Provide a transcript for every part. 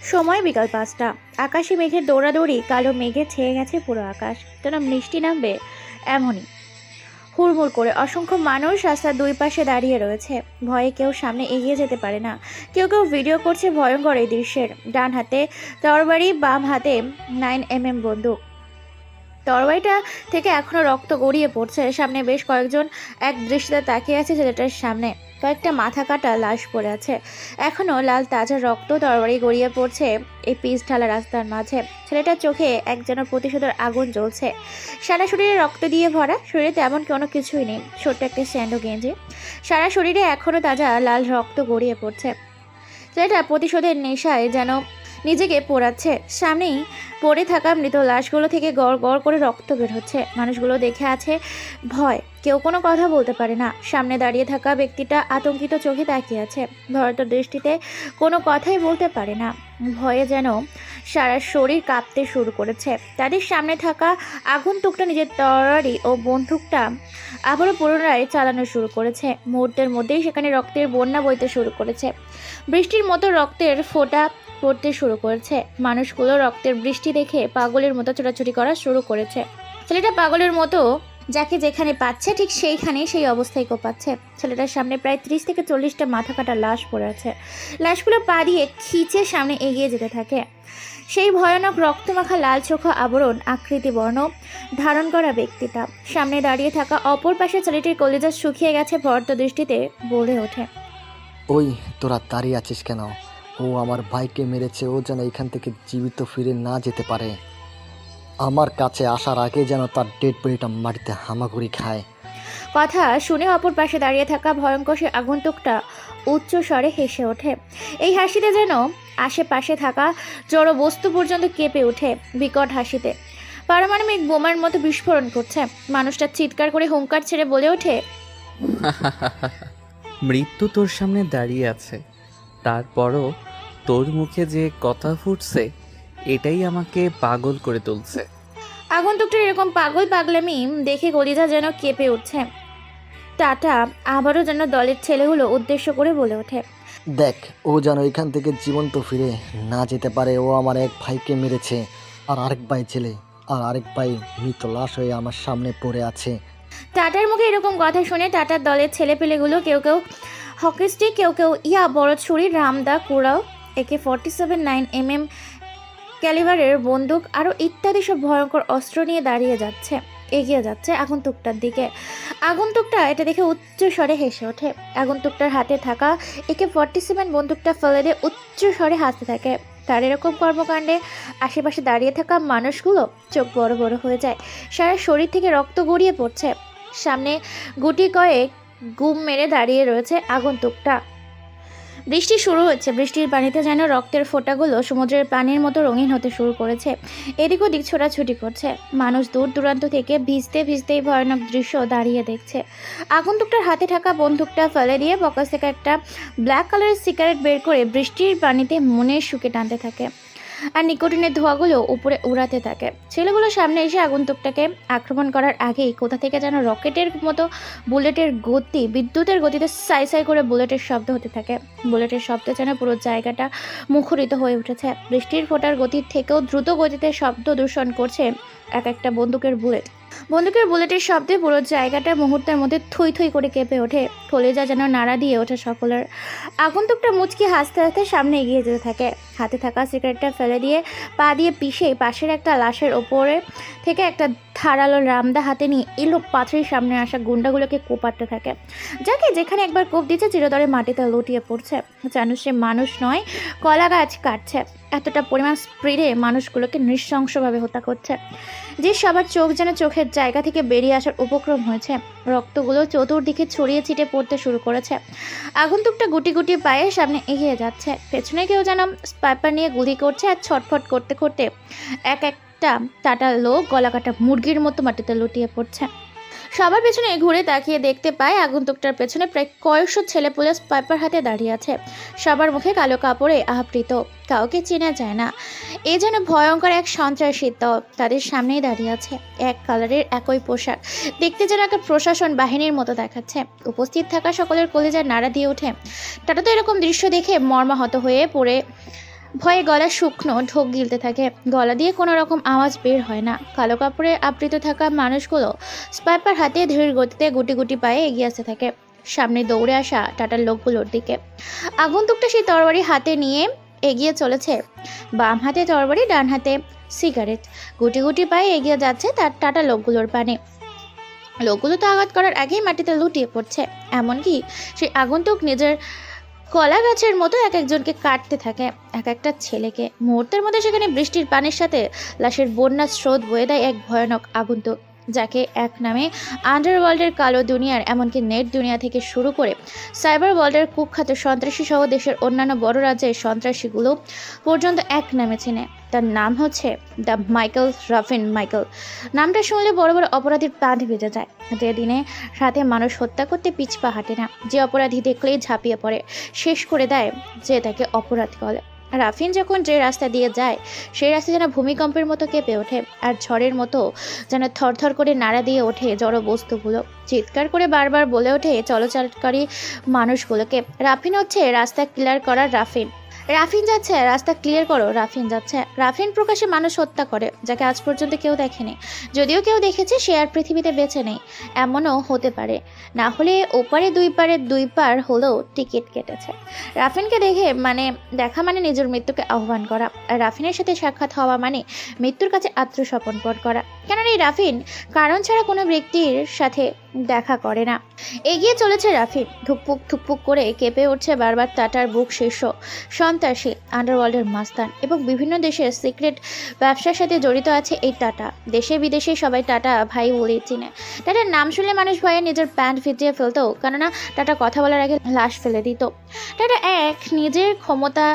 সময় বিকাল ৫টা। আকাশে মেঘের দৌড়াদৌড়ি, কালো মেঘে ছেয়ে গেছে পুরো আকাশ, যেন বৃষ্টি নামবে এমনই। হুড়মুড় করে অসংখ্য মানুষ রাস্তার দুই পাশে দাঁড়িয়ে রয়েছে। ভয়ে কেউ সামনে এগিয়ে যেতে পারে না। কেউ কেউ ভিডিও করছে ভয়ঙ্কর এই দৃশ্যের। ডান হাতে তরবারি, বাম হাতে 9mm বন্দুক। তরবারিটা থেকে এখনো রক্ত গড়িয়ে পড়ছে। সামনে বেশ কয়েকজন এক দৃষ্টিতে তাকিয়ে আছে ছেলেটার সামনে। কয়েকটা মাথা কাটা লাশ পড়ে আছে। এখনো লাল তাজা রক্ত তরবারি গড়িয়ে পড়ছে এই পিচ ঢালা রাস্তার মাঝে। ছেলেটার চোখে এক যেন প্রতিশোধের আগুন জ্বলছে। সারা শরীরে রক্ত দিয়ে ভরা, শরীরে তেমন কোনো কিছুই নেই, ছোট্ট একটা স্যান্ডো গেঞ্জি। সারা শরীরে এখনো তাজা লাল রক্ত গড়িয়ে পড়ছে। ছেলেটা প্রতিশোধের নেশায় যেন নিজেকে পোড়াচ্ছে। সামনেই পড়ে থাকা মৃত লাশগুলো থেকে গড় গড় করে রক্ত বের হচ্ছে। মানুষগুলো দেখে আছে ভয়, কেউ কোনো কথা বলতে পারে না। সামনে দাঁড়িয়ে থাকা ব্যক্তিটা আতঙ্কিত চোখে তাকিয়ে আছে, ভয়ত দৃষ্টিতে কোনো কথাই বলতে পারে না। ভয়ে যেন সারা শরীর কাঁপতে শুরু করেছে। তাদের সামনে থাকা আগন্তুকটা নিজের তরবারি ও বন্দুকটা আবারও পুনরায় চালানো শুরু করেছে। মুহূর্তের মধ্যেই সেখানে রক্তের বন্যা বইতে শুরু করেছে। বৃষ্টির মতো রক্তের ফোঁটা পড়তে শুরু করেছে। মানুষগুলো রক্তের বৃষ্টি দেখে পাগলের মতো ছোটাছুটি করা শুরু করেছে। ছেলেটা পাগলের মতো যাকে যেখানে পাচ্ছে ঠিক সেইখানে সেই অবস্থায় কোপাচ্ছে। ছেলেটার সামনে প্রায় 30 থেকে 40টা মাথা কাটা লাশ পড়ে আছে। লাশগুলো পা দিয়ে খিঁচে সামনে এগিয়ে যেতে থাকে। সেই ভয়ানক রক্তমাখা লাল চোখা আবরণ আকৃতি বর্ণ ধারণ করা ব্যক্তিটা সামনে দাঁড়িয়ে থাকা অপর পাশে ছেলেটির কলিজা শুকিয়ে গেছে ভর্ত দৃষ্টিতে বলে ওঠে, ওই তোরা দাঁড়িয়ে আছিস কেন? ও আমার ভাইকে মেরেছে, ও যেন এখান থেকে জীবিত ফিরে না যেতে পারে। আমার কাছে আসার আগে যেন তার ডেড বডিটা মাটিতে হামাগুড়ি খায়। কথা শুনে অপর পাশে দাঁড়িয়ে থাকা ভয়ঙ্কর সে আগন্তুকটা উচ্চ স্বরে হেসে ওঠে। এই হাসিতে যেন আশেপাশে থাকা জড় বস্তু পর্যন্ত কেঁপে ওঠে বিকট হাসিতে। পারমাণবিক বোমার মতো বিস্ফোরণ করছে। মানুষটা চিৎকার করে হুঙ্কার ছেড়ে বলে ওঠে, মৃত্যু তোর সামনে দাঁড়িয়ে আছে, তারপরও তোর মুখে যে কথা ফুটছে এটাই আমাকে পাগল করে তুলছে। আগন্তুকটার এরকম পাগল পাগলামি দেখে কলিজা যেন কেঁপে উঠছে। টাটা আবারও যেন দলের ছেলেগুলো উদ্দেশ্য করে বলে ওঠে, দেখ, ও যেন এখান থেকে জীবন্ত ফিরে না যেতে পারে। ও আমার এক ভাইকে মেরেছে, আর আরেক ভাই ছেলে, আর আরেক ভাই মৃত লাশ হয়ে আমার সামনে পড়ে আছে। টাটার মুখে এরকম কথা শুনে টাটার দলের ছেলেপেলেগুলো কেউ কেউ হকিস্টিক, কেউ কেউ বড় ছুরি, রামদা, কুড়াও, AK-47 9mm ক্যালিবারের বন্দুক আরও ইত্যাদি সব ভয়ঙ্কর অস্ত্র নিয়ে এগিয়ে যাচ্ছে আগন্তুকটার দিকে। আগন্তুকটা এটা দেখে উচ্চ স্বরে হেসে ওঠে। আগন্তুকটার হাতে থাকা AK-47 বন্দুকটা ফেলে দিয়ে উচ্চ স্বরে হাসতে থাকে। তার এরকম কর্মকাণ্ডে আশেপাশে দাঁড়িয়ে থাকা মানুষগুলো চোখ বড় বড় হয়ে যায়। সারা শরীর থেকে রক্ত গড়িয়ে পড়ছে। সামনে গুটি কয়েক গুম মেরে দাঁড়িয়ে রয়েছে আগন্তুকটা। বৃষ্টি শুরু হচ্ছে। বৃষ্টির পানিতে যেন রক্তের ফোঁটাগুলো সমুদ্রের পানির মতো রঙিন হতে শুরু করেছে। এদিক ওদিক ছোটাছুটি করছে। মানুষ দূর দূরান্ত থেকে ভিজতে ভিজতেই ভয়ানক দৃশ্য দাঁড়িয়ে দেখছে। আগন্তুকটার হাতে থাকা বন্দুকটা ফেলে দিয়ে পকেট থেকে একটা ব্ল্যাক কালারের সিগারেট বের করে বৃষ্টির পানিতে মনের সুখে টানতে থাকে, আর নিকোটিনের ধোঁয়াগুলো উপরে উড়াতে থাকে। ছেলেগুলো সামনে এসে আগন্তুকটাকে আক্রমণ করার আগেই কোথা থেকে যেন রকেটের মতো বুলেটের গতি, বিদ্যুতের গতিতে সাই সাই করে বুলেটের শব্দ হতে থাকে। বুলেটের শব্দে যেন পুরো জায়গাটা মুখরিত হয়ে উঠেছে। বৃষ্টির ফোঁটার গতির থেকেও দ্রুত গতিতে শব্দ দূষণ করছে এক একটা বন্দুকের বুলেটের শব্দে পুরো জায়গাটা মুহূর্তের মধ্যে থই থই করে কেঁপে ওঠে। কলিজা যেন নাড়া দিয়ে ওঠে সকলের। আগন্তুকটা মুচকি হাসতে হাসতে সামনে এগিয়ে যেতে থাকে। হাতে থাকা সিগারেটটা ফেলে দিয়ে পা দিয়ে পিষে পাশের একটা লাশের ওপরে থেকে একটা ধারালো রামদা হাতে নিয়ে এলো পাথরের সামনে আসা গুন্ডাগুলোকে কোপাতে থাকে। যাকে যেখানে একবার কোপ দিচ্ছে চিরতরে মাটিতে লুটিয়ে পড়ছে। যেন সে মানুষ নয়, কলা গাছ কাটছে। এতটা পরিমাণ স্পিডে মানুষগুলোকে নৃশংসভাবে হত্যা করছে যে সবার চোখ যেন চোখের জায়গা থেকে বেরিয়ে আসার উপক্রম হয়েছে। রক্তগুলো চতুর্দিকে ছড়িয়ে ছিটে পড়তে শুরু করেছে। আগন্তুকটা গুটি গুটি পায়ে সামনে এগিয়ে যাচ্ছে। পেছনে কেউ যেন স্পাইপার নিয়ে গুলি করছে, আর ছটফট করতে করতে এক একটা টাটা লোক গলা কাটা মুরগির মতো মাটিতে লুটিয়ে পড়ছে। সবার পেছনে ঘুরে তাকিয়ে দেখতে পায় আগন্তুকটার পেছনে প্রায় কয়েকশো ছেলেপুলে স্পাইপার হাতে দাঁড়িয়ে আছে। সবার মুখে কালো কাপড়ে আবৃত, কাউকে চেনা যায় না। এ যেন ভয়ঙ্কর এক সন্ত্রাসীর দল তাদের সামনেই দাঁড়িয়ে আছে। এক কালারের একই পোশাক, দেখতে যেন একটা প্রশাসন বাহিনীর মতো দেখাচ্ছে। উপস্থিত থাকা সকলের কলিজার নাড়া দিয়ে ওঠে। টাটা তো এরকম দৃশ্য দেখে মর্মাহত হয়ে পড়ে ভয়ে গলা শুকনো, ঢোক গিলতে থাকে। গলা দিয়ে কোনো রকম আওয়াজ বের হয় না। কালো কাপড়ে আবৃত থাকা মানুষগুলো স্পাইপার হাতে ধীর গতিতে গুটি গুটি পায়ে এগিয়ে আসতে থাকে সামনে দৌড়ে আসা টাটার লোকগুলোর দিকে। আগন্তুকটা সেই তরবারি হাতে নিয়ে এগিয়ে চলেছে। বাম হাতে তরবারি, ডান হাতে সিগারেট। গুটি গুটি পায়ে এগিয়ে যাচ্ছে তার টাটা লোকগুলোর পানে। লোকগুলো তো আঘাত করার আগেই মাটিতে লুটিয়ে পড়ছে। এমনকি সেই আগন্তুক নিজের কলা গাছের মতো এক একজনকে কাটতে থাকে, এক একটা ছেলেকে। মুহূর্তের মধ্যে সেখানে বৃষ্টির পানির সাথে লাশের বন্যার স্রোত বয়ে দেয় এক ভয়ানক আগন্তুক, যাকে এক নামে আন্ডারওয়ার্ল্ডের কালো দুনিয়ার, এমনকি নেট দুনিয়া থেকে শুরু করে সাইবার ওয়ার্ল্ডের কুখ্যাত সন্ত্রাসী সহ দেশের অন্যান্য বড় রাজ্যের সন্ত্রাসীগুলো পর্যন্ত এক নামে চেনে। তার নাম হচ্ছে দ্য মাইকেল রাফিন মাইকেল। নামটা শুনলে বড় বড় অপরাধীর প্রাণ ভেজে যায়। যে দিনে রাতে মানুষ হত্যা করতে পিছপা হাঁটে না, যে অপরাধী দেখলেই ঝাঁপিয়ে পড়ে, শেষ করে দেয় যে তাকে অপরাধ করে। রাফিন যখন যে রাস্তা দিয়ে যায় সেই রাস্তা যেন ভূমিকম্পের মতো কেঁপে ওঠে, আর ঝড়ের মতো যেন থরথর করে নাড়া দিয়ে ওঠে জড় বস্তুগুলো। চিৎকার করে বারবার বলে ওঠে চলাচলকারী মানুষগুলোকে, রাফিন হচ্ছে রাস্তা ক্লিয়ার করার রাফিন। রাফিন যাচ্ছে, রাস্তা ক্লিয়ার করো। রাফিন যাচ্ছে। রাফিন প্রকাশে মানুষ হত্যা করে, যাকে আজ পর্যন্ত কেউ দেখেনি। যদিও কেউ দেখেছে, সে আর পৃথিবীতে বেঁচে নেই। এমনও হতে পারে, না হলে ওপারে দুই পার হলেও টিকিট কেটেছে। রাফিনকে দেখা মানে নিজের মৃত্যুকে আহ্বান করা। আর রাফিনের সাথে সাক্ষাৎ হওয়া মানে মৃত্যুর কাছে আত্মসমর্পণ করা। কেননা এই রাফিন কারণ ছাড়া কোনো ব্যক্তির সাথে দেখা করে না। এগিয়ে চলেছে রাফিন। ধুকপুক ধুকপুক করে কেঁপে উঠছে বারবার টাটার বুক শীর্ষ সন্ত্রাসী আন্ডারওয়ার্ল্ডের মাস্তান এবং বিভিন্ন দেশের সিক্রেট ব্যবসার সাথে জড়িত আছে এই টাটা। দেশে বিদেশে সবাই টাটা ভাই বলেই চিনে। টাটার নাম শুনলে মানুষ ভয়ে নিজের প্যান্ট ভিজিয়ে ফেলতো, কেননা টাটা কথা বলার আগে লাশ ফেলে দিত। টাটা নিজের ক্ষমতা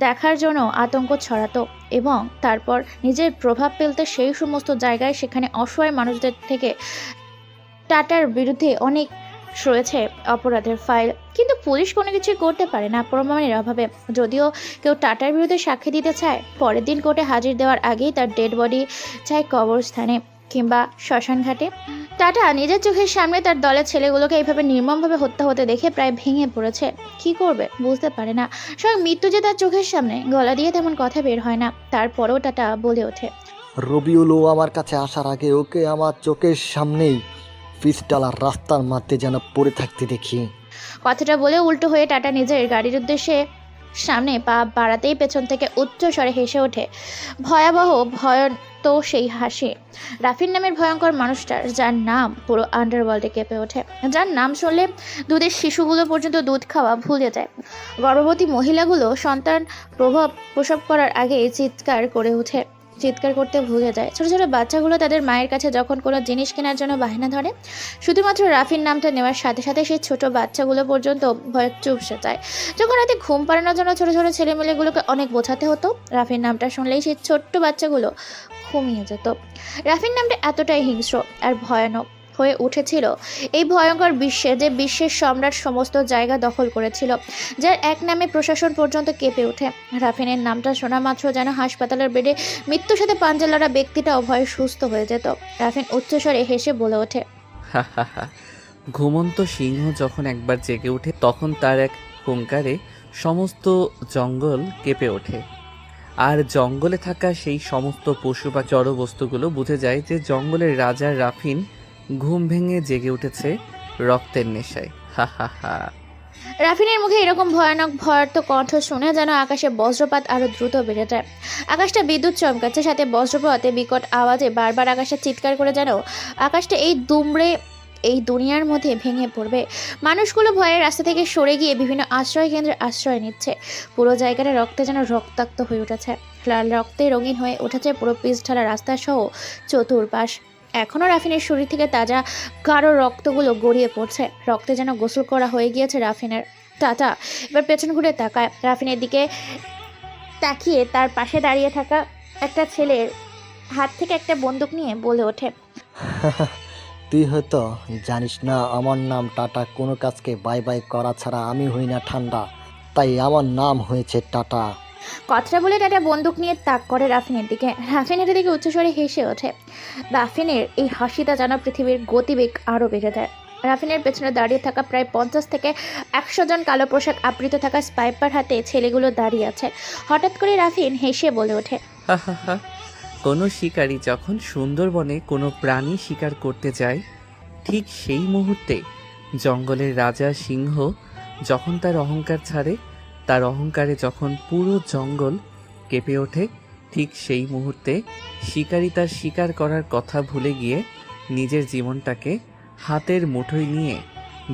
দেখার জন্য আতঙ্ক ছড়াতো এবং তারপর নিজের প্রভাব ফেলতে সেই সমস্ত জায়গায় সেখানে অসহায় মানুষদের থেকে টাটার বিরুদ্ধে অনেক রয়েছে অপরাধের ফাইল, কিন্তু পুলিশ কোনো কিছুই করতে পারে না প্রমাণের অভাবে। যদিও কেউ টাটার বিরুদ্ধে সাক্ষী দিতে চায়, পরের দিন কোর্টে হাজির দেওয়ার আগেই তার ডেড বডি চায় কবরস্থানে কিংবা শ্মশান ঘাটে। টাটা নিজের চোখের সামনে তার দলের ছেলেগুলোকে এইভাবে নির্মমভাবে হত্যা হতে দেখে প্রায় ভেঙে পড়েছে। কি করবে বুঝতে পারে না। স্বয়ং মৃত্যু যে তার চোখের সামনে, গলা দিয়ে তেমন কথা বের হয় না। তারপরেও টাটা বলে ওঠে, রবিউল আমার কাছে আসার আগে ওকে আমার চোখের সামনেই পিস্টালার রাস্তার মধ্যে যেন পড়ে থাকতে দেখি। কথাটা বলে উল্টো হয়ে টাটা নিজের গাড়ির উদ্দেশ্যে সামনে পা বাড়াতেই পেছন থেকে উচ্চ স্বরে হেসে ওঠে। ভয়াবহ ভয়ন্ত সেই হাসি রাফিন নামের ভয়ঙ্কর মানুষটার, যার নাম পুরো আন্ডারওয়ার্ল্ডে কেঁপে ওঠে, যার নাম শুনলে দুধের শিশুগুলো পর্যন্ত দুধ খাওয়া ভুলে যায়। গর্ভবতী মহিলাগুলো সন্তান প্রসব করার আগে চিৎকার করতে ভুলে যায়। ছোট ছোট বাচ্চাগুলো তাদের মায়ের কাছে যখন কোনো জিনিস কেনার জন্য বায়না ধরে, শুধুমাত্র রাফির নামটা নেওয়ার সাথে সাথে সেই ছোট বাচ্চাগুলো পর্যন্ত ভয়ে চুপসে যায়। যখন রাতে ঘুম পাড়ানোর জন্য ছোট ছোট ছেলেমেয়েগুলোকে অনেক বোঝাতে হতো, রাফির নামটা শুনলেই সেই ছোট্ট বাচ্চাগুলো ঘুমিয়ে যেত। রাফির নামটা এতটাই হিংস্র আর ভয়ানক হয়ে উঠেছিল এই ভয়ঙ্কর বিশ্বে, যে বিশ্বের সম্রাট সমস্ত জায়গা দখল করেছিল, যার এক নামে প্রশাসন পর্যন্ত কেঁপে ওঠে। রাফিনের নামটা শোনা মাত্র যেন হাসপাতালের বেডে মৃত্যুর সাথে পাঞ্জা লড়া ব্যক্তিটা ভয়ে সুস্থ হয়ে যেত। রাফিন উচ্চস্বরে হেসে বলে ওঠে, হা হা হা। ঘুমন্ত সিংহ যখন একবার জেগে ওঠে তখন তার এক হুঙ্কারে সমস্ত জঙ্গল কেঁপে ওঠে, আর জঙ্গলে থাকা সেই সমস্ত পশু বা জড় বস্তুগুলো বুঝে যায় যে জঙ্গলের রাজা রাফিন ঘুম ভেঙে জেগে উঠেছে রক্তের নেশায়। হা হা হা। রাফিনের মুখে এরকম ভয়ানক ভয়ার্ত কণ্ঠ শুনে যেন আকাশে বজ্রপাত আরো দ্রুত বেড়ে যায়। আকাশটা বিদ্যুৎ চমকাচ্ছে, সাথে বজ্রপাতে বিকট আওয়াজে বারবার আকাশে চিৎকার করে যেন আকাশটা এই দুনিয়ার মধ্যে ভেঙে পড়বে। মানুষগুলো ভয়ে রাস্তা থেকে সরে গিয়ে বিভিন্ন আশ্রয় কেন্দ্রে আশ্রয় নিচ্ছে। পুরো জায়গাটা রক্তে যেন রক্তাক্ত হয়ে উঠেছে। লাল রক্তে রঙিন হয়ে উঠেছে পুরো পিচ ঢালা রাস্তা সহ চতুর্পাশ। এখনও রাফিনের শরীর থেকে তাজা গাঢ় রক্তগুলো গড়িয়ে পড়ছে। রক্তে যেন গোসল করা হয়ে গিয়েছে রাফিনের। টাটা এবার পেছন ঘুরে তাকায়। রাফিনের দিকে তাকিয়ে তার পাশে দাঁড়িয়ে থাকা একটা ছেলের হাত থেকে একটা বন্দুক নিয়ে বলে ওঠে, তুই হয়তো জানিস না আমার নাম টাটা। কোনো কাজকে বাই বাই করা ছাড়া আমি হই না ঠান্ডা, তাই আমার নাম হয়েছে টাটা। কথাটা বলে টাটা বন্দুক নিয়ে তাক করে রাফিনের দিকে। রাফিনের দিকে উচ্চস্বরে হেসে ওঠে। রাফিনের এই হাসিটা যেন পৃথিবীর গতিবেগ আরও বেড়ে দেয়। রাফিনের পেছনে দাঁড়িয়ে থাকা প্রায় 50 থেকে 100 জন কালো পোশাক আবৃত থাকা স্পাইপার হাতে ছেলেগুলো দাঁড়িয়ে আছে। হঠাৎ করে রাফিন হেসে বলে ওঠে, হা হা হা। কোনো শিকারী যখন সুন্দরবনে কোনো প্রাণী শিকার করতে যায়, ঠিক সেই মুহূর্তে জঙ্গলের রাজা সিংহ যখন তার অহংকার ছাড়ে, তার অহংকারে যখন পুরো জঙ্গল কেঁপে ওঠে, ঠিক সেই মুহূর্তে শিকারী তার শিকার করার কথা ভুলে গিয়ে নিজের জীবনটাকে হাতের মুঠোয় নিয়ে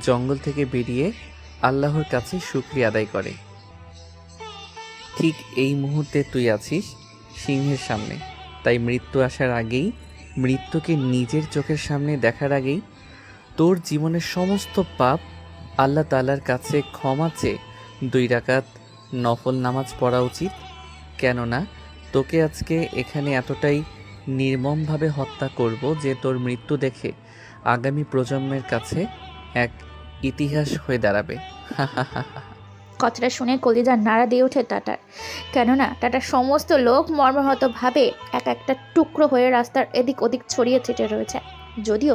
জঙ্গল থেকে বেরিয়ে আল্লাহর কাছে শুকরিয়া আদায় করে। ঠিক এই মুহূর্তে তুই আছিস সিংহের সামনে, তাই মৃত্যু আসার আগেই, মৃত্যুকে নিজের চোখের সামনে দেখার আগেই তোর জীবনের সমস্ত পাপ আল্লাহ তাআলার কাছে ক্ষমা চেয়ে 2 রাকাত নফল নামাজ পড়া উচিত। কেননা তোকে আজকে এখানে এতটাই নির্মমভাবে হত্যা করব যে তোর মৃত্যু দেখে আগামী প্রজন্মের কাছে এক ইতিহাস হয়ে দাঁড়াবে। কথাটা শুনে কলিজা নাড়া দিয়ে ওঠে টাটার। কেননা টাটার সমস্ত লোক মর্মাহতভাবে এক একটা টুকরো হয়ে রাস্তার এদিক ওদিক ছড়িয়ে ছিটে রয়েছে। যদিও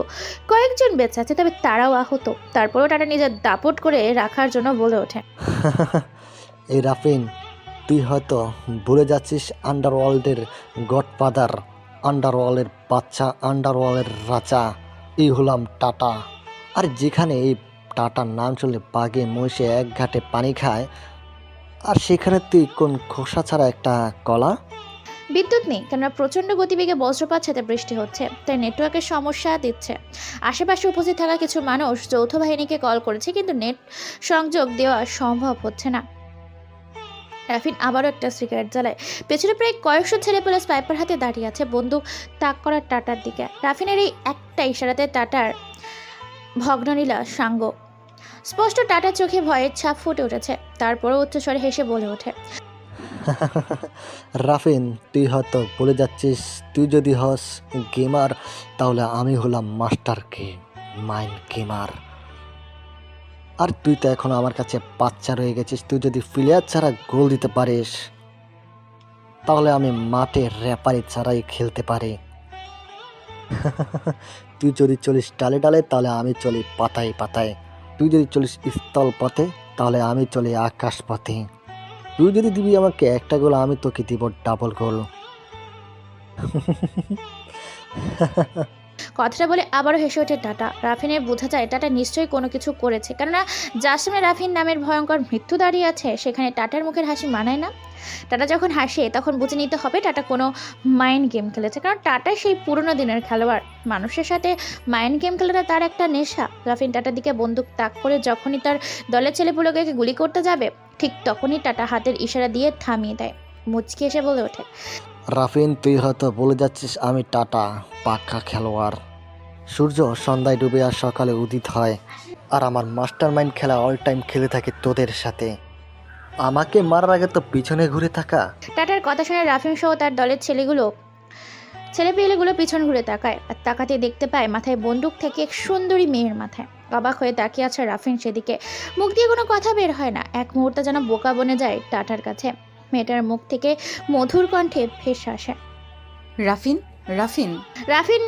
কয়েকজন বেঁচে আছে, তবে তারাও আহত। তারপরেও টাটা নিজের দাপট করে রাখার জন্য বলে ওঠে, এই রাফিন, তুই হয়তো ভুলে যাচ্ছিস আন্ডারওয়ার্ল্ডের গডফাদার, আন্ডারওয়ার্ল্ডের বাচ্চা, আন্ডারওয়ার্ল্ডের রাজা, এই হলাম টাটা। আর যেখানে এই টাটার নাম চলে বাঘে মহিষে এক ঘাটে পানি খায়, আর সেখানে তুই কোন খোসা ছাড়া একটা কলা। বিদ্যুৎ নেই, কেননা প্রচণ্ড গতিবেগে বজ্রপাত সাথে বৃষ্টি হচ্ছে, তাই নেটওয়ার্কের সমস্যা দিচ্ছে। আশেপাশে উপস্থিত থাকা কিছু মানুষ যৌথ বাহিনীকে কল করেছে, কিন্তু নেট সংযোগ দেওয়া সম্ভব হচ্ছে না। রাফিন আবারও একটা সিগারেট জ্বালায়। পেছনে প্রায় কয়েকশো ছেলেপেলে স্পাইপার হাতে দাঁড়িয়ে আছে, বন্দুক তাক করা টাটার দিকে। রাফিনের এই একটা ইশারাতে টাটার ভগ্ননীলা সাঙ্গ স্পষ্ট। টাটার চোখে ভয়ের ছাপ ফুটে উঠেছে। তারপরও উচ্চস্বরে হেসে বলে ওঠে, রাফিন, তুই হয়তো বলে যাচ্ছিস তুই যদি হস গেমার, তাহলে আমি হলাম মাস্টার মাইন্ড গেমার। আর তুই তো এখন আমার কাছে বাচ্চা রয়ে গেছিস। তুই যদি প্লেয়ার ছাড়া গোল দিতে পারিস, তাহলে আমি মাঠে রেফারি ছাড়াই খেলতে পারি। তুই যদি চলিস ডালে ডালে, তাহলে আমি চলি পাতায় পাতায়। তুই যদি চলিস স্থল পথে, তাহলে আমি চলি আকাশ পথে। তুই যদি দিবি আমাকে একটা গোল, আমি তোকে দিব ডাবল গোল। কথাটা বলে আবারও হেসে ওঠে টাটা। রাফিনের বোঝা যায় টাটা নিশ্চয়ই কোনো কিছু করেছে, কেননা যার সামনে রাফিন নামের ভয়ঙ্কর মৃত্যু দাঁড়িয়ে আছে, সেখানে টাটার মুখের হাসি মানায় না। টাটা যখন হাসে তখন বুঝে নিতে হবে টাটা কোনো মাইন্ড গেম খেলেছে, কারণ টাটা সেই পুরনো দিনের খেলোয়াড়। মানুষের সাথে মাইন্ড গেম খেলাটা তার একটা নেশা। রাফিন টাটার দিকে বন্দুক তাক করে যখনই তার দলের ছেলেপুলোকে গুলি করতে যাবে, ঠিক তখনই টাটা হাতের ইশারা দিয়ে থামিয়ে দেয়। মুচকি এসে বলে ওঠে, রাফিন, তুই হয়তো বলে যাচ্ছিস আমি টাটা, পাক্কা খেলোয়াড়। সূর্য সন্ধ্যায় ডুবে আর সকালে উদিত হয়, আর আমার মাস্টার মাইন্ড খেলা অল টাইম খেলে থাকে তোদের সাথে। আমাকে মারার আগে তো পিছনে ঘুরে থাকা। টাটার কথা শুনে রাফিন সহ তার দলের ছেলেপিলেগুলো পিছন ঘুরে তাকায়, আর তাকাতে দেখতে পায় মাথায় বন্দুক থেকে এক সুন্দরী মেয়ের মাথায়। অবাক হয়ে তাকিয়ে আছে রাফিন সেদিকে। মুখ দিয়ে কোনো কথা বের হয় না। এক মুহূর্তে যেন বোকা বনে যায় টাটার কাছে। মেয়েটার মুখ থেকে মধুর কণ্ঠে ভেসে আসে, রাফিন, রাফিন। রাফিন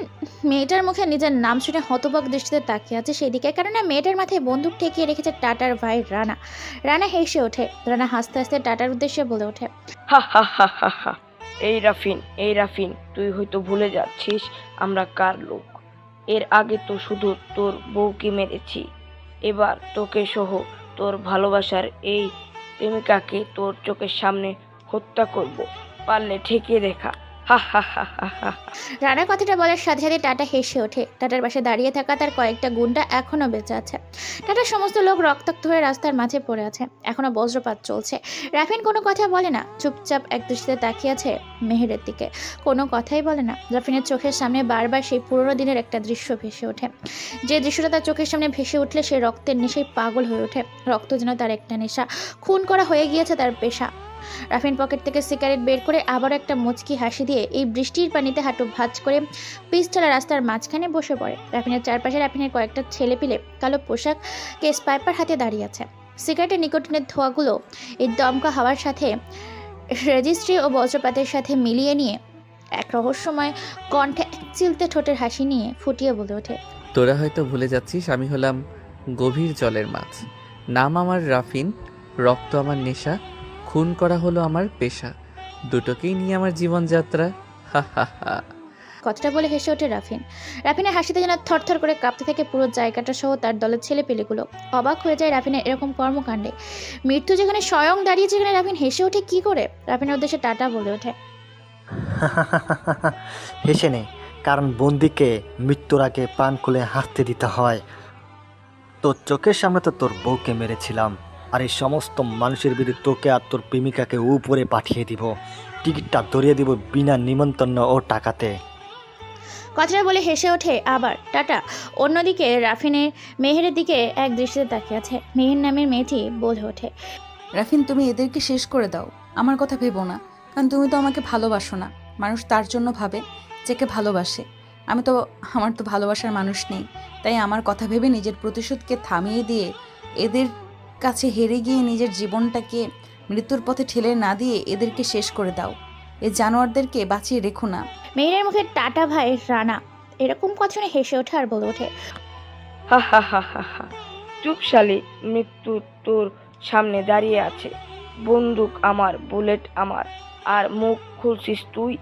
মেয়েটার মুখে নিজের নাম শুনে হতবাক দৃষ্টিতে তাকিয়ে আছে সেদিকে, কেননা মেয়েটার মাথায় বন্দুক ঠেকিয়ে রেখেছে টাটার ভাই রানা। রানা হেসে ওঠে। রানা হাসতে হাসতে টাটার উদ্দেশ্যে বলে ওঠে, হা হা হা হা হা। এই রাফিন, তুই হয়তো ভুলে যাচ্ছিস আমরা কার লোক। এর আগে তো শুধু তোর বউকে মেরেছি, এবার তোকে সহ তোর ভালোবাসার এই প্রেমিকাকে তোর চোখের সামনে হত্যা করব, পারলে ঠেকিয়ে দেখা। হা হা হা হা হা। রানা কথাটা বলার সাথে সাথে টাটা হেসে ওঠে। টাটার পাশে দাঁড়িয়ে থাকা তার কয়েকটা গুন্ডা এখনো বেঁচে আছে। টাটার সমস্ত লোক রক্তাক্ত হয়ে রাস্তার মাঝে পড়ে আছে। এখনো বজ্রপাত চলছে। রাফিন কোনো কথা বলে না, চুপচাপ এক দৃষ্টিতে তাকিয়ে আছে মেহেরের দিকে, কোনো কথাই বলে না। রাফিনের চোখের সামনে বারবার সেই পুরোনো দিনের একটা দৃশ্য ভেসে ওঠে, যে দৃশ্যটা তার চোখের সামনে ভেসে উঠলে সে রক্তের নেশায় পাগল হয়ে ওঠে। রক্ত যেন তার একটা নেশা, খুন করা হয়ে গিয়েছে তার পেশা। রাফিন পকেট থেকে সিগারেট বের করে আবার একটা মুচকি হাসি দিয়ে এই বৃষ্টির পানিতে হাঁটু ভাঁজ করে পিছলা রাস্তার মাঝখানে বসে পড়ে। রাফিনের চারপাশে রাফিনের কয়েকটা ছেলেপিলে কালো পোশাকে স্পাইপার হাতে দাঁড়িয়ে আছে। সিগারেটের নিকোটিনের ধোঁয়াগুলো এই দমকা হাওয়ার সাথে রেজিস্ট্রি ও বজ্রপাতের সাথে মিলিয়ে নিয়ে এক রহস্যময় কণ্ঠে এক চিলতে ঠোঁটের হাসি নিয়ে ফুটিয়ে বলে ওঠে, তোরা হয়তো ভুলে যাচ্ছিস আমি হলাম গভীর জলের মাছ। নাম আমার রাফিন, রক্ত আমার নেশা, খুন করা হলো আমার পেশা, দুটোকেই নিয়ে আমার জীবনযাত্রা। হা হা হা। কথাটা বলে হেসে ওঠে রাফিন। রাফিনের হাসিতে যেন থরথর করে কাঁপতে থাকে পুরো জায়গাটা সহ তার দলের ছেলেপেলেগুলো। অবাক হয়ে যায় রাফিনের এরকম কর্মকাণ্ডে। মৃত্যু যেখানে স্বয়ং দাঁড়িয়ে, যেখানে রাফিন হেসে ওঠে কি করে? রাফিনের উদ্দেশ্যে টাটা বলে ওঠে। হেসে নে, কারণ বন্দিকে মৃত্যুর আগে প্রাণ খুলে হাসতে দিতে হয়। তোর চোখের সামনে তো তোর বউকে মেরেছিলাম, আর এই সমস্ত মানুষের বিরুদ্ধে তোকে আর তোর প্রেমিকাকে উপরে পাঠিয়ে দিব, টিকিটটা ধরিয়ে দিব বিনা নিমন্ত্রণ ও টাকাতে। কথাটা বলে হেসে ওঠে আবার টাটা। অন্যদিকে রাফিনের মেহেরের দিকে এক দৃষ্টিতে তাকিয়ে আছে। মেহের নামের মেয়েটি বলে ওঠে। রাফিন, তুমি এদেরকে শেষ করে দাও। আমার কথা ভেবো না, কারণ তুমি তো আমাকে ভালোবাসো না। মানুষ তার জন্য ভাবে যাকে ভালোবাসে। আমার তো ভালোবাসার মানুষ নেই, তাই আমার কথা ভেবে নিজের প্রতিশোধকে থামিয়ে দিয়ে এদের কাছে হেরে গিয়ে নিজের জীবনটাকে মৃত্যুর পথে ঠেলে না দিয়ে এদেরকে শেষ করে দাও। এই জানোয়ারদেরকে বাঁচিয়ে রেখো না। মেহেরের মুখে টাটা ভাই রানা এরকম কথা শুনে হেসে ওঠে আর বলে ওঠে। হা হা হা হা হা। চুপ শালি, মৃত্যু তোর সামনে দাঁড়িয়ে আছে। বন্দুক আমার, বুলেট আমার, আর মুখ খুলছিস তুই।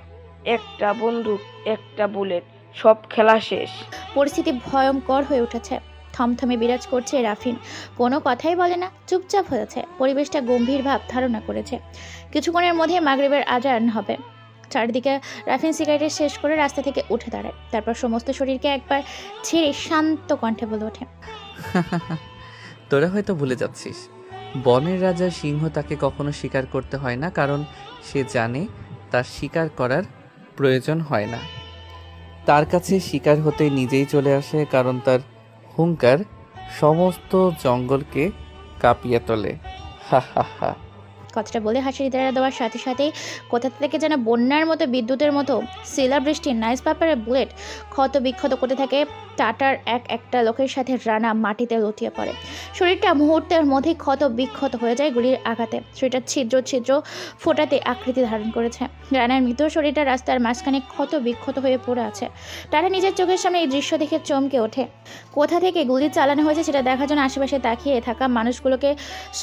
একটা বন্দুক, একটা বুলেট, সব খেলা শেষ। পরিস্থিতি ভয়ঙ্কর হয়ে উঠেছে। থমথমে বিরাজ করছে রাফিন। কোনো কথাই বলে না, চুপচাপ হয়েছে। পরিবেশটা গম্ভীর ভাব ধারণা করেছে। কিছুক্ষণের মধ্যে মাগরিবের আজান হবে। চারিদিকে রাফিন সিগারেট শেষ করে রাস্তা থেকে উঠে দাঁড়ায়। তারপর সমস্ত শরীরকে একবার ছেড়ে শান্ত কণ্ঠে বলে ওঠে। তোরা হয়তো ভুলে যাচ্ছিস বনের রাজা সিংহ তাকে কখনো শিকার করতে হয় না, কারণ সে জানে তার শিকার করার প্রয়োজন হয় না। তার কাছে শিকার হতে নিজেই চলে আসে, কারণ তার হুঙ্কার সমস্ত জঙ্গলকে কাঁপিয়ে তোলে। হা হা হা। কথাটা বলে হাসি দাঁড়া দেওয়ার সাথে সাথেই কোথা থেকে যেন বন্যার মতো বিদ্যুতের মতো শিলাবৃষ্টির নাইস পেপারের বুলেট ক্ষত বিক্ষত করতে থাকে। টাটার একটা লোকের সাথে রানা মাটিতে লুটিয়ে পড়ে। শরীরটা মুহূর্তের মধ্যেই ক্ষত বিক্ষত হয়ে যায় গুলির আঘাতে। শরীরটা ছিদ্র ছিদ্র ফোটাতে আকৃতি ধারণ করেছে। রানার মৃত শরীরটা রাস্তার মাঝখানে ক্ষত বিক্ষত হয়ে পড়ে আছে। টাটা নিজের চোখের সামনে এই দৃশ্য দেখে চমকে ওঠে। কোথা থেকে গুলি চালানো হয়েছে সেটা দেখার জন্য আশেপাশে তাকিয়ে থাকা মানুষগুলোকে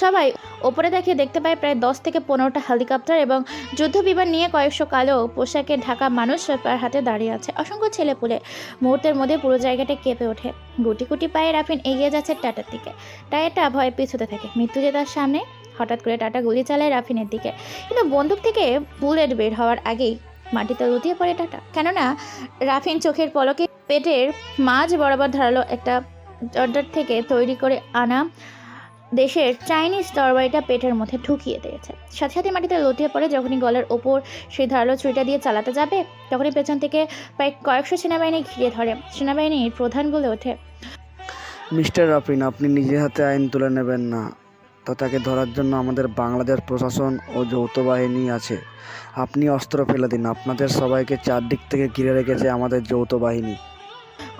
সবাই ওপরে দেখতে পায় প্রায় 10 থেকে 15টা হেলিকপ্টার এবং যুদ্ধ বিমান নিয়ে কয়েকশো কালো পোশাকে ঢাকা মানুষ তার হাতে দাঁড়িয়ে আছে। অসংখ্য ছেলেপুলে। মুহূর্তের মধ্যে পুরো জায়গাটা কেঁপে ওঠে। গুটি গুটি পায়ে রাফিন এগিয়ে যাচ্ছে টাটার দিকে। টাটা ভয়ে পিছুতে থাকে। মৃত্যু যে তার সামনে। হঠাৎ করে টাটা গুলি চালায় রাফিনের দিকে, কিন্তু বন্দুক থেকে বুলেট বের হওয়ার আগেই মাটিতে লুটিয়ে পড়ে টাটা। কেননা রাফিন চোখের পলকে পেটের মাঝ বরাবর ধারালো একটা জর্দার থেকে তৈরি করে আনা দেশের চাইনিজ তরবারিটা পেটের মধ্যে ঢুকিয়ে দিয়েছে। সাথে সাথে মাটিতে লুটিয়ে পড়ে। যখনই গলার ওপর সেই ধারালো ছুরিটা দিয়ে চালাতে যাবে, তখনই পেছন থেকে প্রায় কয়েকশো সেনাবাহিনী ঘিরে ধরে। সেনাবাহিনীর প্রধান বলে ওঠে। মিস্টার রাফিন, আপনি নিজের হাতে আইন তুলে নেবেন না, তো তাকে ধরার জন্য আমাদের বাংলাদেশ প্রশাসন ও যৌথ বাহিনী আছে। আপনি অস্ত্র ফেলে দিন। আপনাদের সবাইকে চারদিক থেকে ঘিরে রেখেছে আমাদের যৌথ বাহিনী।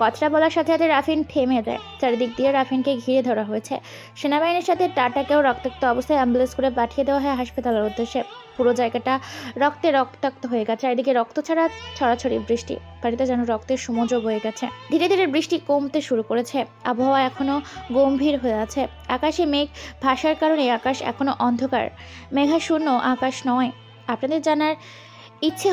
কথাটা বলার সাথে সাথে রাফিন থেমে যায়। চারিদিক দিয়ে রাফিনকে ঘিরে ধরা হয়েছে। সেনাবাহিনীর সাথে টাটাকেও রক্তাক্ত অবস্থায় অ্যাম্বুলেন্স করে পাঠিয়ে দেওয়া হয় হাসপাতালের উদ্দেশ্যে। পুরো জায়গাটা রক্তে রক্তাক্ত হয়ে গেছে। চারিদিকে রক্ত ছাড়া ছড়াছড়ি বৃষ্টি। বাড়িতে যেন রক্তের সমুদ্র বয়ে গেছে। ধীরে ধীরে বৃষ্টি কমতে শুরু করেছে। আবহাওয়া এখনো গম্ভীর হয়ে আছে। আকাশে মেঘ ভাসার কারণে আকাশ এখনো অন্ধকার। মেঘাশূন্য আকাশ নয়। আপনাদের জানার ইচ্ছে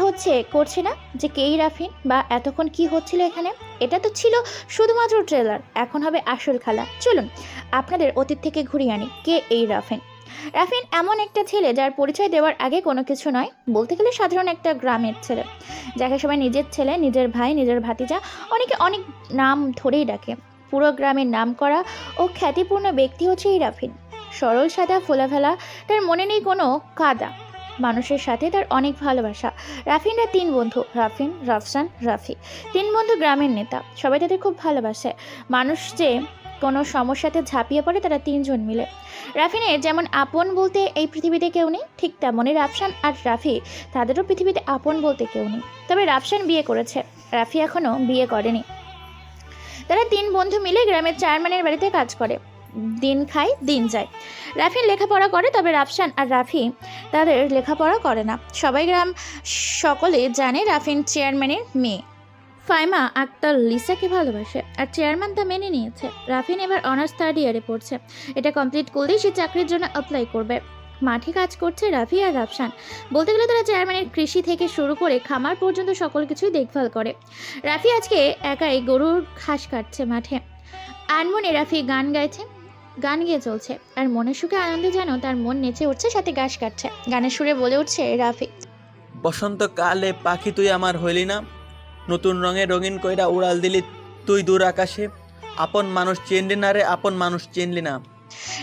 করছে না যে কেই রাফিন, বা এতক্ষণ কি হচ্ছিল এখানে? এটা তো ছিল শুধুমাত্র ট্রেলার। এখন হবে আসল খেলা। চলুন আপনাদের অতীত থেকে ঘুরিয়ে আনি। কে এই রাফিন? রাফিন এমন একটা ছেলে যার পরিচয় দেওয়ার আগে কোনো কিছু নয়, বলতে গেলে সাধারণ একটা গ্রামের ছেলে, যাকে সবাই নিজের ছেলে, নিজের ভাই, নিজের ভাতিজা, অনেকে অনেক নাম ধরেই ডাকে। পুরো গ্রামের নাম করা ও খ্যাতিপূর্ণ ব্যক্তি হচ্ছে এই রাফিন। সরল সাদা ফোলাফেলা, তার মনে নেই কোনো কাদা। মানুষের সাথে তার অনেক ভালোবাসা। রাফিনরা 3 বন্ধু, রাফিন, রাফসান, রাফি। 3 বন্ধু গ্রামের নেতা। সবাই তাদের খুব ভালোবাসে। মানুষ যে কোনো সমস্যাতে ঝাঁপিয়ে পড়ে তারা 3 জন মিলে। রাফিনের যেমন আপন বলতে এই পৃথিবীতে কেউ নেই, ঠিক তেমনই রাফসান আর রাফি, তাদেরও পৃথিবীতে আপন বলতে কেউ নেই। তবে রাফসান বিয়ে করেছে, রাফি এখনও বিয়ে করেনি। তারা 3 বন্ধু মিলে গ্রামের চেয়ারম্যানের বাড়িতে কাজ করে। দিন খায় দিন যায়। রাফিন লেখাপড়া করে, তবে রাফসান আর রাফি তাদের লেখাপড়া করে না। সবাই গ্রাম সকলে জানে রাফিন চেয়ারম্যানের মেয়ে। ফাইমা আক্তার লিসাকে ভালোবাসে আর চেয়ারম্যান তা মেনে নিয়েছে। রাফিন এবার অনার্স 3rd ইয়ারে পড়ছে। এটা কমপ্লিট করলেই সে চাকরির জন্য অ্যাপ্লাই করবে। মাঠে কাজ করছে রাফি আর রাফসান। বলতে গেলে তারা চেয়ারম্যানের কৃষি থেকে শুরু করে খামার পর্যন্ত সকল কিছুই দেখভাল করে। রাফি আজকে একাই গরুর ঘাস কাটছে মাঠে। আনমনে রাফি গান গেয়ে চলছে আর মনের সুখে আনন্দে যেন তার মন নেচে উঠছে, সাথে ঘাস কাটছে। গানের সুরে বলে উঠছে রাফি, বসন্তকালে পাখি তুই আমার হইলি না, নতুন রঙে রঙিন কইরা উড়াল দিলি তুই দূর আকাশে, আপন মানুষ চিনলি না রে, আপন মানুষ চিনলি না।